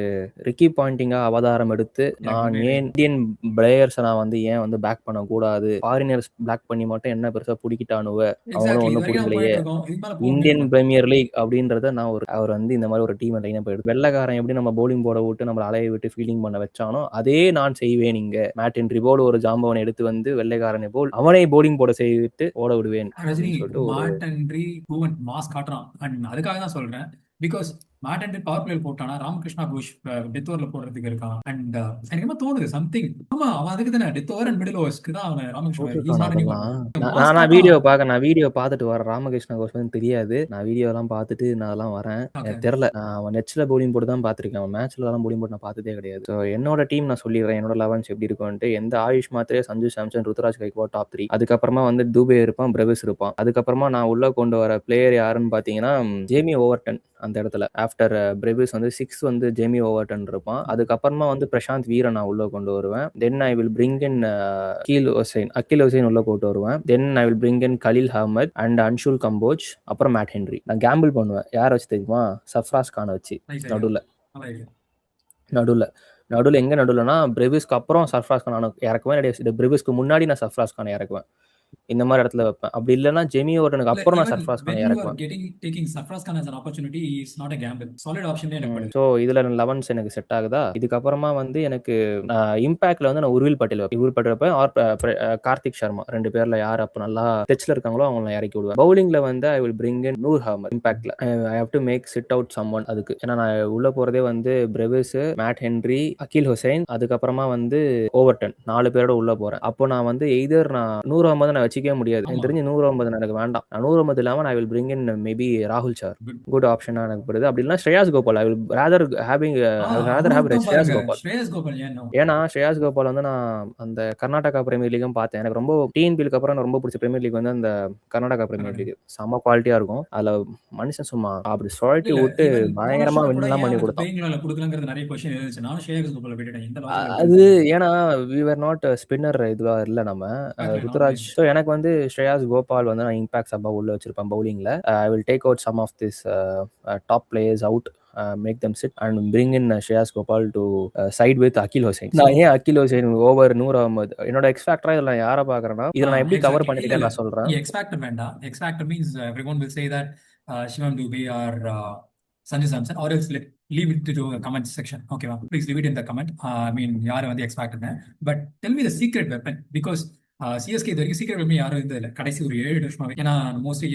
ரிக்கி பாயிண்டிங்கா அவதாரம் எடுத்து நான் உண்மையிலே. ஏன் இந்தியன் பிளேயர்ஸை நான் வந்து ஏன் வந்து பேக் பண்ணக்கூடாது, ஃபாரினர்ஸ் பேக் பண்ணி மட்டும் என்ன பெருசா பிடிக்கிட்டானுவ, அவங்களும் எக்ஸாக்ட்லி. இது ஒன்றும் வரைக்கும் நம்ம பிடிக்கலையே, போயிட்டு இருக்கோம். இதுக்கு மேல போக இந்தியன் முடியாதுல்ல. பிரீமியர் லீக் அப்படின்றத நான் அவர் வந்து இந்த மாதிரி ஒரு டீம் லைனை போயிடுது. வெள்ளைக்காரன் எப்படி நம்ம பவுலிங் போட விட்டு நம்மளை அலைய விட்டு ஃபீல்டிங் பண்ண வச்சானோ அதே நான் செய்வேன். இங்க மேட் ஹென்றி போல் ஒரு ஜாம்பவனை எடுத்து வந்து வெள்ளைக்காரனை போல் அவனை பவுலிங் போட செய்துட்டு ஓட விடுவேன் ரஜினி அப்படின்னு சொல்லிட்டு ஒரு மார்டன்ரி ப்ரூவன் மாஸ் காட்டுறான். அண்ட் அதுக்காக தான் சொல்றேன். பிகாஸ் மார்டன்ரி பவர் பிளேயர் போட்டானா ராமகிருஷ்ணா கோஷ் டெத் ஓவர்ல போடுறதுக்கு இருக்கான். அண்ட் எனக்கு என்ன தோணுது சம்திங். ஆமா, அவன் அதுக்கு தானே டெத் ஓவர் அண்ட் மிடில் ஓவர்ஸ்க்கு தான் அவன் ராமகிருஷ்ணா. ஹீஸ் போட்டிருக்கானா நாட் எனி ஒன். அதெல்லாம்? மாஸ் நான் காட்டுறான். வீடியோ பார்த்துட்டு வரேன். ராமகிருஷ்ண கோஷ் வந்து தெரியாது. நான் வீடியோலாம் பார்த்துட்டு நான் அதெல்லாம் வரேன். ஓகே. எனக்கு தெரியல. நான் அவன் நெட்ஸ்ல பவுலிங் போட்டு தான் பார்த்துருக்கேன். அவன் மேட்ச்லலாம் பவுலிங் போட்டு நான் பார்த்ததே கிடையாது. ஸோ என்னோட டீம் நான் சொல்லிடுறேன். என்னோட 11 எப்படி இருக்கும்ட்டு. எந்த ஆயுஷ் மாத்திரே, சஞ்சு சாம்சன், ருத்துராஜ் கைக்வாட் டாப் 3. அதுக்கப்புறமா வந்து டூபே இருப்பான், பிரவிஸ் இருப்பான். அதுக்கப்புறமா நான் உள்ள கொண்டு வர பிளேயர் யாருன்னு பார்த்தீங்கன்னா ஜேமி ஓவர்டன். அந்த இடத்துல ஆஃப்டர் பிரவிஸ் வந்து 6 வந்து ஜேமி ஓவர்டன் இருப்பான். அதுக்கப்புறமா வந்து பிரசாந்த் வீரன் நான் உள்ள கொண்டு வருவேன். Then I will bring in Akeal Hosein உள்ள போட்டு வருவேன். Then I will bring in Khaleel Ahmed and Anshul Kamboj, அப்புறம் மேட் ஹென்றி. நான் கேம்பிள் பண்ணுவேன். யாரை வச்சு தெரியுமா? சர்ஃப்ராஸ் கானை வச்சு. நடுவில் எங்க நடுவுலனா பிரவிஸ்க்கு அப்புறம் சர்ஃப்ராஸ் கான் இறக்குவேன். பிரவிஸ்க்கு முன்னாடி நான் சர்ஃப்ராஸ் கானை இறக்குவேன். இந்த மாதிரி இடத்துல வைப்பேன். அப்படி இல்லைன்னா ஜெமி ஓவர்டனுக்கு அப்புறம் நான் சர்ஃப்ராஸ் கானை இறக்குவேன். ஸோ இதுல 11 எனக்கு செட் ஆகுதா. இதுக்கப்புறமா வந்து எனக்கு இம்பாக்ட்ல வந்து நான் உருவில் பட்டேல் வைப்பேன். கார்த்திக் சர்மா, 2 பேர்ல யார் அப்போ நல்லா டெச்ல இருக்காங்களோ அவங்கள இறக்கி விடுவேன். பவுலிங்ல வந்து I will bring in Noor Ahmad. இம்பாக்ட்ல I have to make sit out someone. அதுக்கு ஏன்னா நான் உள்ள போறதே வந்து Brevis, Matt Henry, Akeal Hosein, அதுக்கப்புறமா வந்து ஓவர்டன், 4 பேரோட உள்ள போறேன். அப்போ நான் வந்து எய்தர் நான் நூர் அகமது நான் வச்சுக்கவே முடியாது. எனக்கு தெரிஞ்சு நூர் அகமது எனக்கு வேண்டாம். நான் நூர் அகமது இல்லாம ஐ வில் பிரிங் இன் மேபி ராகுல் சார். குட் ஆப்ஷனா எனக்கு படுது. அப்படி இல்லைன்னா Shreyas Gopal. I will rather have Shreyas Gopal. ஏன்னா ஸ்ரேயாஸ் கோபால் வந்து நான் அந்த கர்நாடகா பிரீமியர் லீகும் பார்த்தேன். எனக்கு ரொம்ப டிஎன்பிஎலுக்கு அப்புறம் எனக்கு ரொம்ப பிடிச்ச பிரீமியர் லீக் வந்து அந்த கர்நாடகா பிரீமியர் லீக். செம்ம குவாலிட்டியா இருக்கும். அதுல மனுஷன் சும்மா அப்படி சுழட்டி விட்டு பயங்கரமா வின் எல்லாம் பண்ணி கொடுத்தான். அது ஏன்னா we were not ஸ்பின்னர் இதுவா இல்ல நம்ம ருத்துராஜ். ஸோ எனக்கு வந்து ஸ்ரேயாஸ் கோபால் வந்து நான் இம்பாக்ட் சப்பா உள்ள வச்சிருப்பேன் பவுலிங்ல. I will take out some of this top players out, make them sit and bring in Shreyas Gopal to side with Akil Hussain. நான் ஏன் அகில் ஹுசைன் ஓவர் நூர் அகமது என்னோட எக்ஸ் ஃபேக்டரா இதுல யாரை பாக்குறேன்னா, இதுல நான் எப்படி கவர் பண்ணிருக்கேன் நான் சொல்றேன். Shivam Dube or Sanju Samson, or else leave it to the comment section. Okay, please leave it in the comment. I mean, யாரை வந்து எக்ஸ்பெக்ட் பண்ணேன். But tell me the secret weapon, because CSK இது வரைக்கும் சீக்கிரம் வெப்பன் யாரும் இருந்தது இல்லை கடைசி ஒரு 7 வருஷமாவே. ஏன்னா மோஸ்ட்லி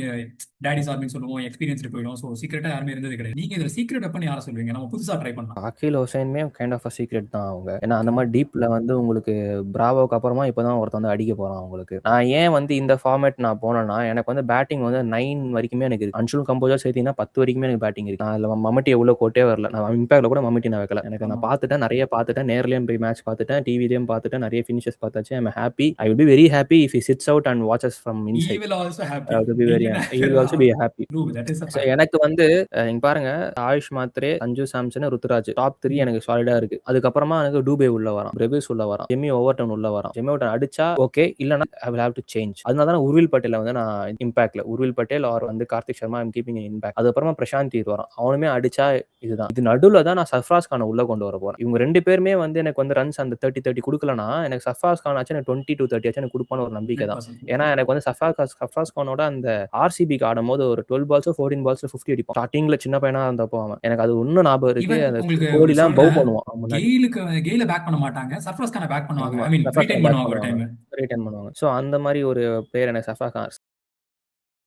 டேடிஸ் ஆர்மின்னு சொல்லுவோம், எக்ஸ்பீரியன்ஸ் போயிடும். ஸோ சீக்கிரட்டா யாருமே இருந்தது கிடையாது. நீங்க இதுல சீக்கிரம் வெப்பன் யாரை சொல்வீங்க? நம்ம புதுசா ட்ரை பண்ணலாம். அகில் ஹுசைனுமே கைண்ட் ஆஃப் சீக்ரெட் தான் அவங்க. ஏன்னா அந்த மாதிரி டீப்ல வந்து உங்களுக்கு பிராவோக்கு அப்புறமா இப்பதான் ஒருத்தன் வந்து அடிக்க போறான் உங்களுக்கு. நான் ஏன் வந்து இந்த ஃபார்மேட் நான் போனேன்னா, எனக்கு வந்து பேட்டிங் வந்து 9 வரைக்குமே எனக்கு இருக்கு. அன்ஷுல் கம்போஜா சேர்த்தீங்கன்னா 10 வரைக்குமே எனக்கு பேட்டிங் இருக்கு. நான் அதுல மம்முட்டி எவ்வளவு கோட்டே வரல. நான் இம்பாக்ட்ல கூட மம்முட்டி நான் வைக்கல. எனக்கு நான் பார்த்துட்டேன், நிறைய பார்த்துட்டேன், நேர்லயும் போய் மேட்ச் பார்த்துட்டேன், டிவிலையும் பார்த்துட்டேன், நிறைய ஃபினிஷஸ் பார்த்தாச்சு. I am happy. I will be very happy if he chits out and watches from inside. He will also happy. I will be very happy. He will also be happy. True, that is a fact. எனக்கு வந்து நீங்க பாருங்க, ஆயுஷ் மாத்ரே, சஞ்சு சாம்சன், ருத்துராஜ் டாப் 3 எனக்கு சாலிடா இருக்கு. அதுக்கப்புறமா எனக்கு டூபே உள்ள வரான், பிரவிஸ் உள்ள வரான், ஜெமி ஓவர்டன் உள்ள வரான். ஜெமி ஓவர்டன் அடிச்சா ஓகே, இல்லனா I will have to change. அதனால தான் உர்வில் பட்டேல வந்து நான் இம்பாக்ட்ல உர்வில் பட்டேல் ஆர் வந்து Karthik Sharma I'm keeping impact. அதுக்கப்புறமா பிரசாந்த் தீர் வரான், அவனுமே அடிச்சா இதுதான். இது நடுவுல தான் நான் சர்ஃப்ராஸ் கானை உள்ள கொண்டு வர போறேன். இவங்க 2 பேருமே வந்து எனக்கு வந்து ரன்ஸ் அந்த 30 கொடுக்கலனா, எனக்கு சர்ஃப்ராஸ் கான் ஆச்சு எனக்கு 20 to 30 ஆச்சு எனக்கு கொடுப்பான ஒரு நம்பிக்கை தான். ஏன்னா எனக்கு வந்து சர்ஃப்ராஸ் கானோட அந்த ஆர்சிபிக்கு ஆடும்போது ஒரு 12 பால்ஸோ 14 பால்ஸ்ல 50 அடிப்பான். ஸ்டார்டிங்ல சின்ன பையனா இருந்தப்போ அவன் எனக்கு அது இன்னும் ஞாபகம் இருக்கு. அந்த கோலிலாம் பவ் பண்ணுவான். கெயில பேக் பண்ண மாட்டாங்க, சர்ஃப்ராஸ் கானை பேக் பண்ணுவாங்க. ஐ மீன் ரிட்டைன் பண்ணுவாங்க ஒரு டைம். ரிட்டைன் பண்ணுவாங்க. சோ அந்த மாதிரி ஒரு பிளேயர் எனக்கு